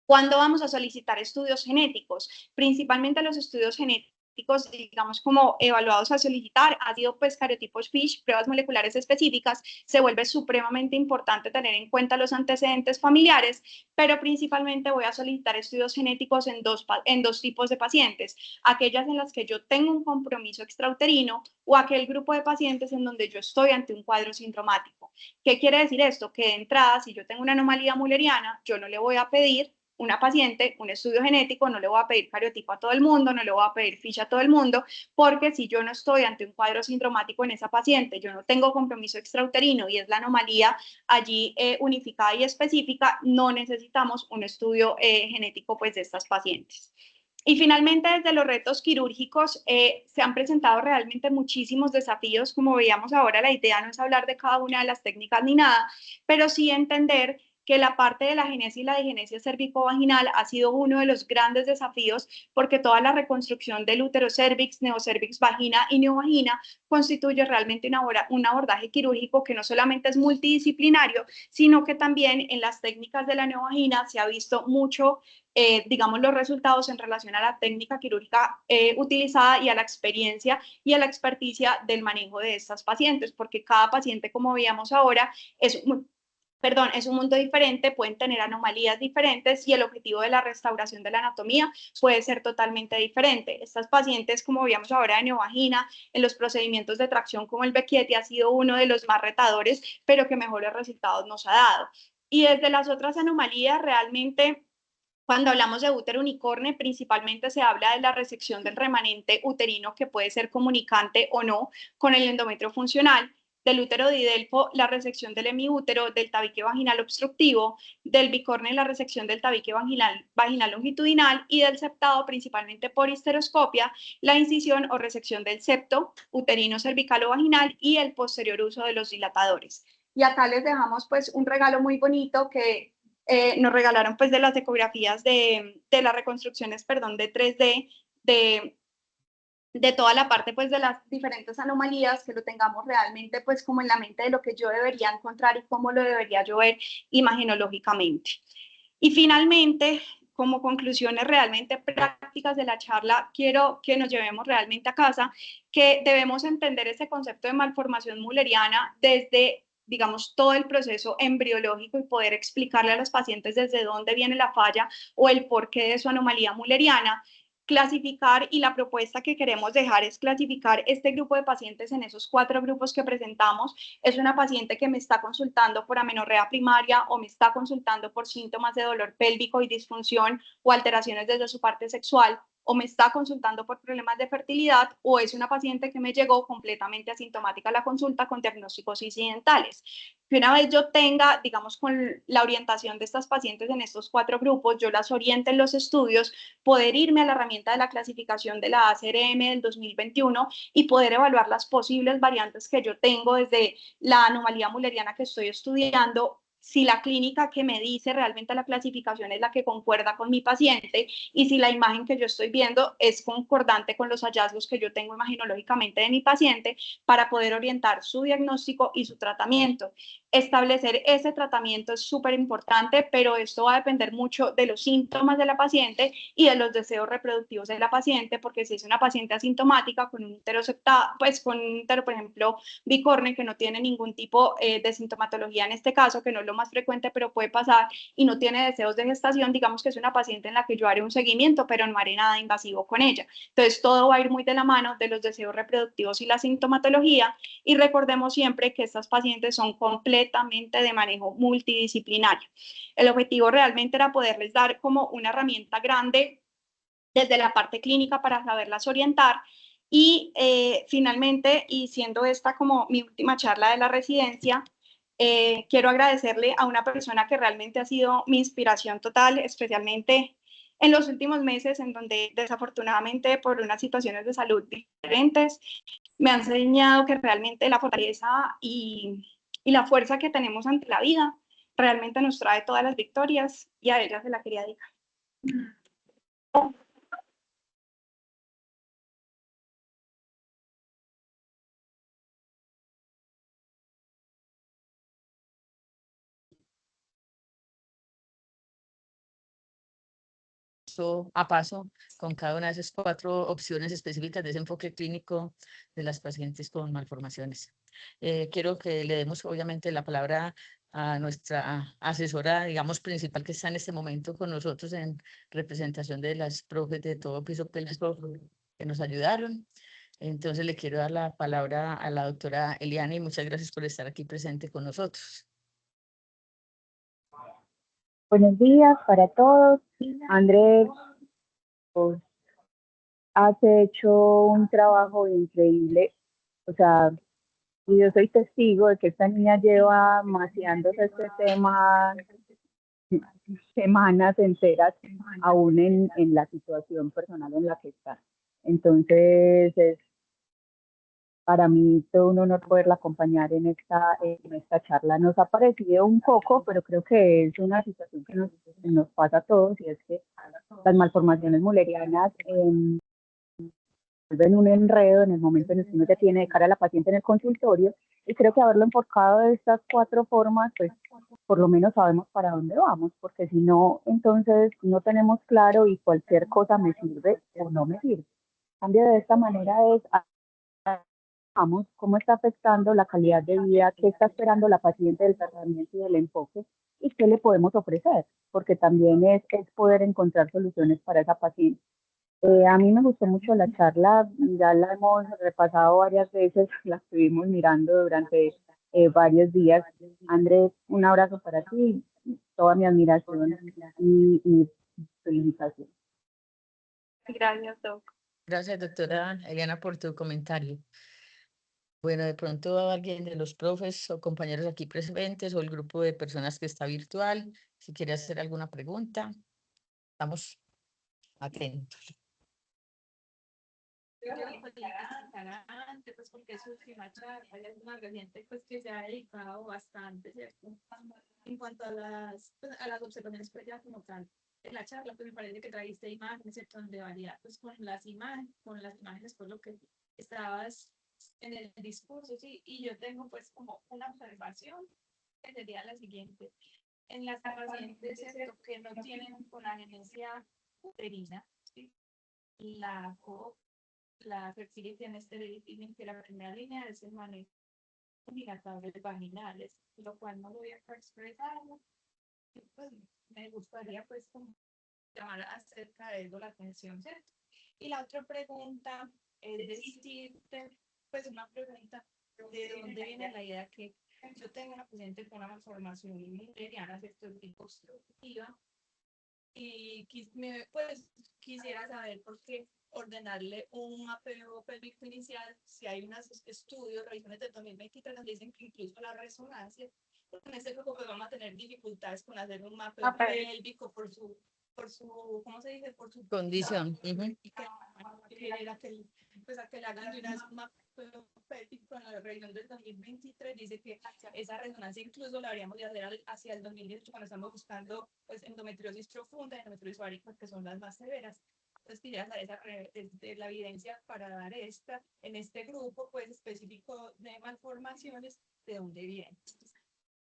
¿Cuándo vamos a solicitar estudios genéticos? Principalmente los estudios genéticos, digamos, como evaluados a solicitar, ha sido pues cariotipos FISH, pruebas moleculares específicas. Se vuelve supremamente importante tener en cuenta los antecedentes familiares, pero principalmente voy a solicitar estudios genéticos en dos tipos de pacientes: aquellas en las que yo tengo un compromiso extrauterino, o aquel grupo de pacientes en donde yo estoy ante un cuadro sindromático. ¿Qué quiere decir esto? Que de entrada, si yo tengo una anomalía mulleriana, yo no le voy a pedir una paciente un estudio genético, no le voy a pedir cariotipo a todo el mundo, no le voy a pedir ficha a todo el mundo, porque si yo no estoy ante un cuadro sindromático en esa paciente, yo no tengo compromiso extrauterino y es la anomalía allí unificada y específica, no necesitamos un estudio genético pues de estas pacientes. Y finalmente, desde los retos quirúrgicos se han presentado realmente muchísimos desafíos. Como veíamos ahora, la idea no es hablar de cada una de las técnicas ni nada, pero sí entender que la parte de la genesia y la digenesia cervicovaginal ha sido uno de los grandes desafíos, porque toda la reconstrucción del útero cervix, neocervix, vagina y neovagina constituye realmente un abordaje quirúrgico que no solamente es multidisciplinario, sino que también en las técnicas de la neovagina se ha visto mucho, digamos, los resultados en relación a la técnica quirúrgica utilizada y a la experiencia y a la experticia del manejo de estas pacientes, porque cada paciente, como veíamos ahora, es perdón, es un mundo diferente, pueden tener anomalías diferentes y el objetivo de la restauración de la anatomía puede ser totalmente diferente. Estas pacientes, como veíamos ahora de neovagina, en los procedimientos de tracción como el Becchetti ha sido uno de los más retadores, pero que mejores resultados nos ha dado. Y desde las otras anomalías, realmente cuando hablamos de útero unicorne, principalmente se habla de la resección del remanente uterino que puede ser comunicante o no con el endometrio funcional, del útero didelfo, la resección del hemiútero, del tabique vaginal obstructivo, del bicorne, la resección del tabique vaginal longitudinal y del septado, principalmente por histeroscopia, la incisión o resección del septo uterino cervical o vaginal y el posterior uso de los dilatadores. Y acá les dejamos pues un regalo muy bonito que nos regalaron pues de las ecografías de las reconstrucciones, perdón, de 3D, de toda la parte pues de las diferentes anomalías, que lo tengamos realmente pues como en la mente de lo que yo debería encontrar y cómo lo debería yo ver imaginológicamente. Y finalmente, como conclusiones realmente prácticas de la charla, quiero que nos llevemos realmente a casa que debemos entender ese concepto de malformación mulleriana desde digamos, todo el proceso embriológico y poder explicarle a los pacientes desde dónde viene la falla o el porqué de su anomalía mulleriana, clasificar y la propuesta que queremos dejar es clasificar este grupo de pacientes en esos 4 grupos que presentamos. Es una paciente que me está consultando por amenorrea primaria o me está consultando por síntomas de dolor pélvico y disfunción o alteraciones desde su parte sexual o me está consultando por problemas de fertilidad o es una paciente que me llegó completamente asintomática a la consulta con diagnósticos incidentales. Que una vez yo tenga, digamos, con la orientación de estas pacientes en estos 4 grupos, yo las oriente en los estudios, poder irme a la herramienta de la clasificación de la ACRM del 2021 y poder evaluar las posibles variantes que yo tengo desde la anomalía mulleriana que estoy estudiando, si la clínica que me dice realmente la clasificación es la que concuerda con mi paciente y si la imagen que yo estoy viendo es concordante con los hallazgos que yo tengo imaginológicamente de mi paciente para poder orientar su diagnóstico y su tratamiento. Establecer ese tratamiento es súper importante, pero esto va a depender mucho de los síntomas de la paciente y de los deseos reproductivos de la paciente, porque si es una paciente asintomática con un útero septado, pues con un útero, por ejemplo, bicorne, que no tiene ningún tipo de sintomatología en este caso, que no es lo más frecuente, pero puede pasar, y no tiene deseos de gestación, digamos que es una paciente en la que yo haré un seguimiento, pero no haré nada invasivo con ella. Entonces, todo va a ir muy de la mano de los deseos reproductivos y la sintomatología, y recordemos siempre que estas pacientes son completamente de manejo multidisciplinario. El objetivo realmente era poderles dar como una herramienta grande desde la parte clínica para saberlas orientar. Y finalmente, y siendo esta como mi última charla de la residencia, quiero agradecerle a una persona que realmente ha sido mi inspiración total, especialmente en los últimos meses, en donde desafortunadamente por unas situaciones de salud diferentes, me han enseñado que realmente la fortaleza y la fuerza que tenemos ante la vida realmente nos trae todas las victorias y a ella se la quería dedicar. A paso con cada una de esas 4 opciones específicas de ese enfoque clínico de las pacientes con malformaciones. Quiero que le demos obviamente la palabra a nuestra asesora, digamos, principal que está en este momento con nosotros en representación de las profes de todo piso pélvico que nos ayudaron. Entonces le quiero dar la palabra a la doctora Eliana y muchas gracias por estar aquí presente con nosotros. Buenos días para todos. Andrés, pues, has hecho un trabajo increíble. O sea, y yo soy testigo de que esta niña lleva maceándose este tema semanas enteras, aún en la situación personal en la que está. Entonces, es para mí todo un honor poderla acompañar en esta charla. Nos ha parecido un poco, pero creo que es una situación que nos pasa a todos, y es que las malformaciones mullerianas vuelven un enredo en el momento en el que uno ya tiene de cara a la paciente en el consultorio, y creo que haberlo enfocado de estas 4 formas, pues por lo menos sabemos para dónde vamos, porque si no, entonces no tenemos claro y cualquier cosa me sirve o no me sirve. En cambio, de esta manera es cómo está afectando la calidad de vida, qué está esperando la paciente del tratamiento y del enfoque y qué le podemos ofrecer, porque también es poder encontrar soluciones para esa paciente. A mí me gustó mucho la charla, ya la hemos repasado varias veces, la estuvimos mirando durante varios días. Andrés, un abrazo para ti, toda mi admiración y felicitación. Gracias, Doc. Gracias, doctora Eliana, por tu comentario. Bueno, de pronto alguien de los profes o compañeros aquí presentes o el grupo de personas que está virtual, si quiere hacer alguna pregunta, estamos atentos. Yo antes, pues porque es su última charla, es una reciente pues que se ha dedicado bastante, ¿cierto? En cuanto a las observaciones pues ya como tal. En la charla pues me parece que trajiste imágenes, ¿cierto? Donde valía pues con las imágenes pues lo que estabas en el discurso, ¿sí? Y yo tengo pues como una observación que sería la siguiente. En las pacientes, ¿cierto? Que no tienen con agenesia uterina, ¿sí? La fertilidad en este dicen que la primera línea es el manejo de vaginales, lo cual no voy a expresar. Pues me gustaría pues como llamar acerca de eso la atención, ¿cierto? Y la otra pregunta es decirte, pues una pregunta, ¿de dónde viene la idea que yo tengo una paciente con una malformación interiana, ¿cierto? Constructiva, y pues quisiera saber por qué ordenarle un apego pélvico inicial si hay unos estudios, revisiones del 2023 donde dicen que incluso la resonancia, porque en este grupo pues vamos a tener dificultades con hacer un mapeo pélvico por su, ¿cómo se dice? Por su Condición. Y pues a que le hagan de una vez un mapeo pélvico en la revisión del 2023 dice que esa resonancia incluso la habríamos de hacer hacia el 2018 cuando estamos buscando pues endometriosis profunda y endometriosis ovárica, que son las más severas. Entonces quería saber la evidencia para dar en este grupo pues específico de malformaciones, ¿de dónde viene?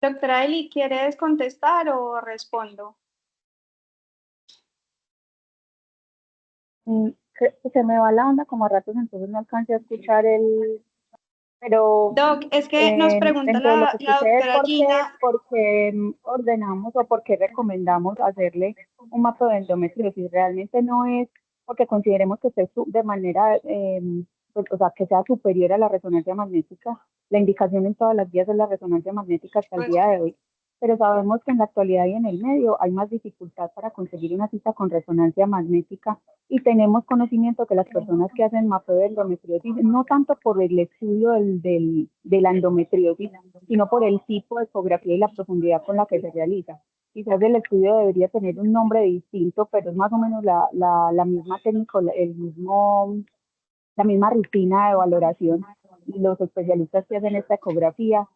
Doctora Eli, ¿quieres contestar o respondo? Se me va la onda como a ratos, entonces no alcancé a escuchar pero Doc, es que nos pregunta dentro de lo que la escuché es doctora Gina. por qué ordenamos o por qué recomendamos hacerle un mapa de endometriosis. Realmente no es porque consideremos que esté de manera, pues, o sea, que sea superior a la resonancia magnética. La indicación en todas las vías es la resonancia magnética hasta el día de hoy, pero sabemos que en la actualidad y en el medio hay más dificultad para conseguir una cita con resonancia magnética y tenemos conocimiento que las personas que hacen mapeo de endometriosis, no tanto por el estudio de la endometriosis, sino por el tipo de ecografía y la profundidad con la que se realiza. Quizás el estudio debería tener un nombre distinto, pero es más o menos la misma técnica, la misma rutina de valoración. Los especialistas que hacen esta ecografía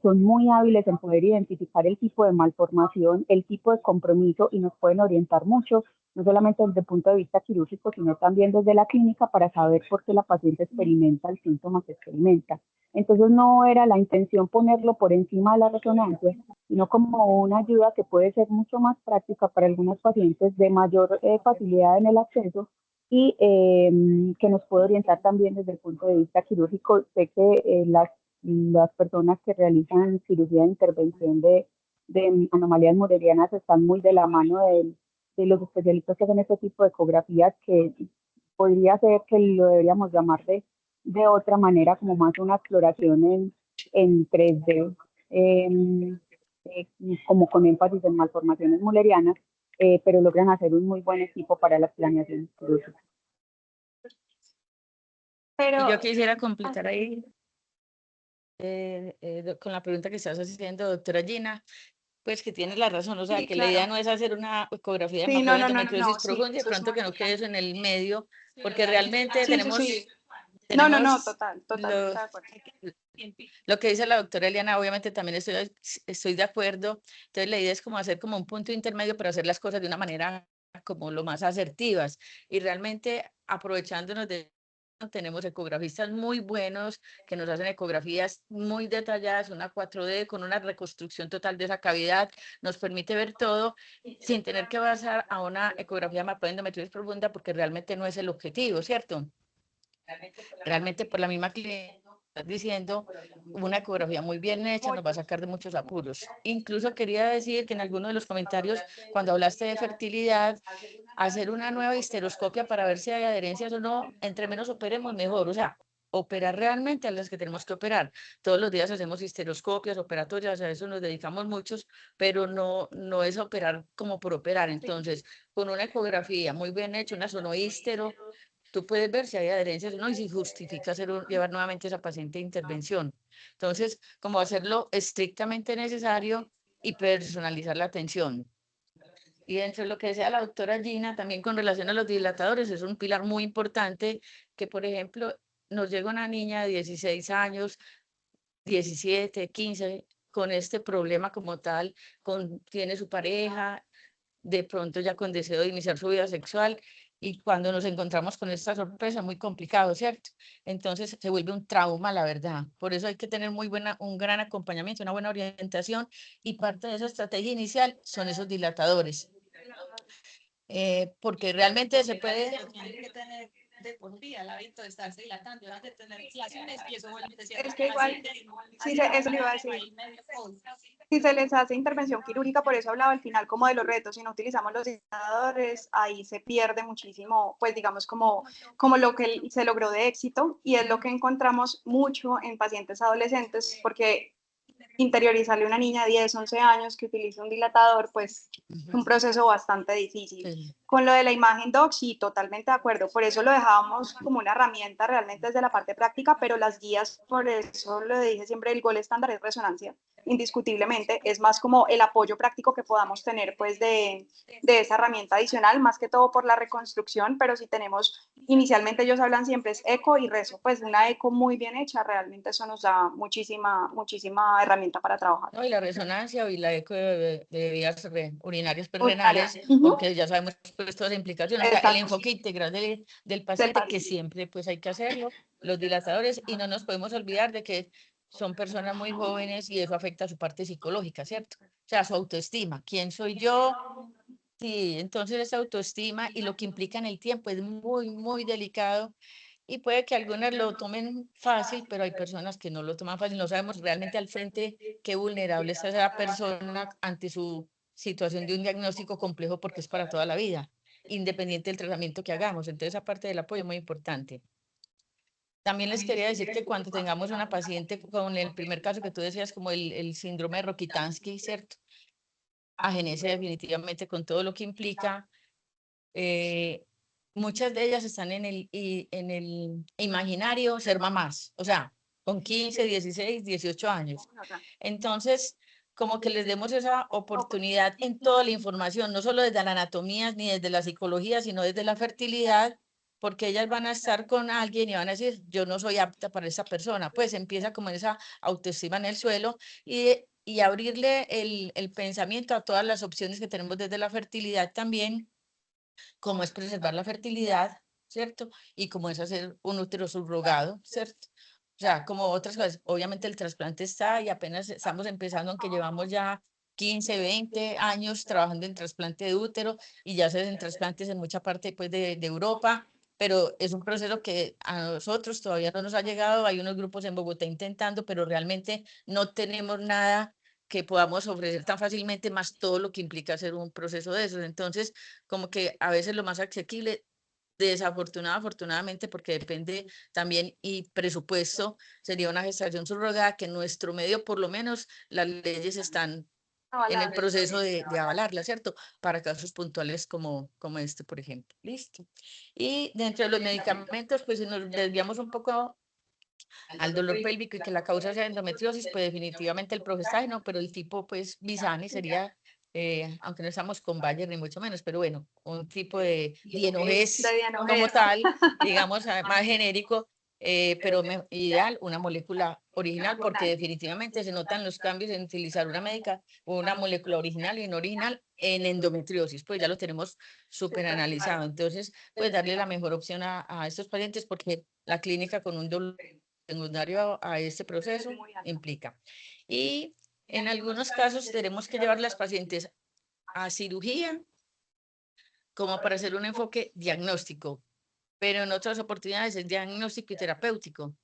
son muy hábiles en poder identificar el tipo de malformación, el tipo de compromiso y nos pueden orientar mucho, no solamente desde el punto de vista quirúrgico, sino también desde la clínica para saber por qué la paciente experimenta el síntoma que experimenta. Entonces no era la intención ponerlo por encima de la resonancia, sino como una ayuda que puede ser mucho más práctica para algunos pacientes de mayor facilidad en el acceso y que nos puede orientar también desde el punto de vista quirúrgico. Sé que las personas que realizan cirugía de intervención de anomalías murerianas están muy de la mano de los especialistas que hacen este tipo de ecografías, que podría ser que lo deberíamos llamar de otra manera, como más una exploración en 3D, como con énfasis en malformaciones mullerianas, pero logran hacer un muy buen equipo para las planeaciones quirúrgicas. Pero, Y yo quisiera completar ahí con la pregunta que estás haciendo, doctora Gina, pues que tienes la razón, o sea, sí, que claro. la idea no es hacer una ecografía de Sí, mapeo de no, endometriosis sí, profunda y de eso es pronto muy que no quede eso en el medio, porque Sí, realmente sí, tenemos, sí. No, tenemos totalmente de acuerdo. lo que dice la doctora Eliana, obviamente también estoy de acuerdo. Entonces la idea es como hacer como un punto intermedio, pero hacer las cosas de una manera como lo más asertivas y realmente aprovechándonos de tenemos ecografistas muy buenos que nos hacen ecografías muy detalladas, una 4D con una reconstrucción total de esa cavidad, nos permite ver todo sin tener que basar a una ecografía de mapeo de endometriosis profunda porque realmente no es el objetivo, ¿cierto? Realmente por la misma clínica estás diciendo, una ecografía muy bien hecha nos va a sacar de muchos apuros. Incluso quería decir que en alguno de los comentarios, cuando hablaste de fertilidad, hacer una nueva histeroscopia para ver si hay adherencias o no, entre menos operemos mejor, o sea, operar realmente a las que tenemos que operar. Todos los días hacemos histeroscopias, operatorias, a eso nos dedicamos muchos, pero no es operar como por operar. Entonces, con una ecografía muy bien hecha, una sonohistero, tú puedes ver si hay adherencias o no y si justifica llevar nuevamente a esa paciente a intervención. Entonces, como hacerlo estrictamente necesario y personalizar la atención. Y dentro de lo que decía la doctora Gina, también con relación a los dilatadores, es un pilar muy importante que, por ejemplo, nos llega una niña de 16 años, 17, 15, con este problema como tal, tiene su pareja, de pronto ya con deseo de iniciar su vida sexual, y cuando nos encontramos con esta sorpresa, muy complicado, ¿cierto? Entonces se vuelve un trauma, la verdad. Por eso hay que tener un gran acompañamiento, una buena orientación, y parte de esa estrategia inicial son esos dilatadores. Porque realmente se puede... Tienen que tener de por vida el hábito de estarse dilatando, de tener relaciones y eso vuelve Es que igual, sí, eso le iba a decir. Si se les hace intervención quirúrgica, por eso hablaba al final como de los retos, si no utilizamos los dilatadores, ahí se pierde muchísimo, pues digamos como lo que se logró de éxito, y es lo que encontramos mucho en pacientes adolescentes, porque interiorizarle a una niña de 10, 11 años que utiliza un dilatador, pues es un proceso bastante difícil. Sí. Con lo de la imagen doc, sí, totalmente de acuerdo. Por eso lo dejábamos como una herramienta realmente desde la parte práctica, pero las guías, por eso lo dije siempre, el gol estándar es resonancia, indiscutiblemente. Es más como el apoyo práctico que podamos tener pues de esa herramienta adicional, más que todo por la reconstrucción, pero si tenemos, inicialmente ellos hablan siempre es eco y rezo, pues una eco muy bien hecha, realmente eso nos da muchísima herramienta para trabajar. No, y la resonancia y la eco de vías urinarias Urinaria. perrenales, porque ya sabemos pues todas las implicaciones, o sea, el Exacto. enfoque integral del Del paciente, que paciente. siempre pues hay que hacerlo, los dilatadores, y no nos podemos olvidar de que son personas muy jóvenes y eso afecta a su parte psicológica, ¿cierto? O sea, su autoestima, ¿quién soy yo? Sí, entonces esa autoestima y lo que implica en el tiempo es muy, muy delicado. Y puede que algunas lo tomen fácil, pero hay personas que no lo toman fácil. No sabemos realmente al frente qué vulnerable está esa persona ante su situación de un diagnóstico complejo, porque es para toda la vida, independiente del tratamiento que hagamos. Entonces, esa parte del apoyo es muy importante. También les quería decir que cuando tengamos una paciente con el primer caso que tú decías, como el síndrome de Rokitansky, ¿cierto? Agenesia definitivamente con todo lo que implica. Muchas de ellas están en el imaginario ser mamás, o sea, con 15, 16, 18 años. Entonces, como que les demos esa oportunidad en toda la información, no solo desde la anatomía ni desde la psicología, sino desde la fertilidad, porque ellas van a estar con alguien y van a decir, yo no soy apta para esa persona. Pues empieza como esa autoestima en el suelo, y abrirle el pensamiento a todas las opciones que tenemos desde la fertilidad también, como es preservar la fertilidad, ¿cierto? Y como es hacer un útero subrogado, ¿cierto? O sea, como otras cosas. Obviamente el trasplante está y apenas estamos empezando, aunque llevamos ya 15, 20 años trabajando en trasplante de útero, y ya se hacen trasplantes en mucha parte pues, de Europa, pero es un proceso que a nosotros todavía no nos ha llegado. Hay unos grupos en Bogotá intentando, pero realmente no tenemos nada que podamos ofrecer tan fácilmente, más todo lo que implica hacer un proceso de esos. Entonces, como que a veces lo más asequible, afortunadamente, porque depende también y presupuesto, sería una gestación subrogada, que en nuestro medio, por lo menos, las leyes están en el proceso de avalarla, ¿cierto? Para casos puntuales como este, por ejemplo. Listo. Y dentro de los medicamentos, pues si nos desviamos un poco al dolor pélvico y que la causa sea endometriosis, pues definitivamente el progestágeno, pero el tipo, pues, Bisani sería, aunque no estamos con Bayer ni mucho menos, pero bueno, un tipo de Dienogés como tal, digamos, más genérico, pero ideal, una molécula original, porque definitivamente se notan los cambios en utilizar una molécula original y no original en endometriosis, pues ya lo tenemos súper analizado. Entonces, pues darle la mejor opción a estos pacientes, porque la clínica con un dolor secundario a este proceso implica. Y en algunos casos tenemos que llevar a las pacientes a cirugía como para hacer un enfoque diagnóstico, pero en otras oportunidades es diagnóstico y terapéutico.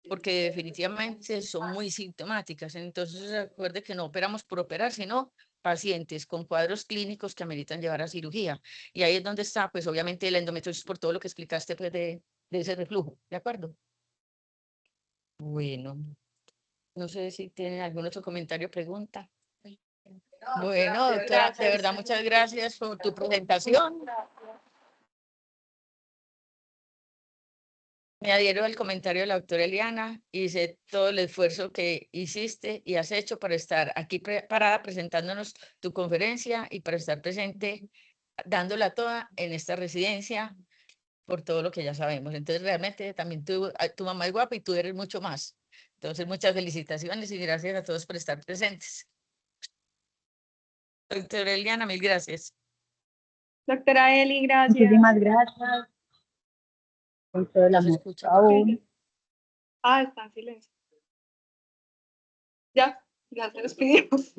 porque definitivamente son muy sintomáticas. Entonces, recuerde que no operamos por operar, sino pacientes con cuadros clínicos que ameritan llevar a cirugía. Y ahí es donde está, pues obviamente la endometriosis por todo lo que explicaste pues, de ese reflujo, ¿de acuerdo? Bueno, no sé si tienen algún otro comentario o pregunta. Bueno, doctora, de verdad, muchas gracias por tu presentación. Me adhiero al comentario de la doctora Eliana y sé todo el esfuerzo que hiciste y has hecho para estar aquí preparada presentándonos tu conferencia y para estar presente dándola toda en esta residencia por todo lo que ya sabemos. Entonces, realmente también tu mamá es guapa y tú eres mucho más. Entonces, muchas felicitaciones y gracias a todos por estar presentes. Doctora Eliana, mil gracias. Doctora Eli, gracias. Muchísimas gracias. Esto de la No se música escucha. aún. Ah, está en silencio. Ya se despidimos.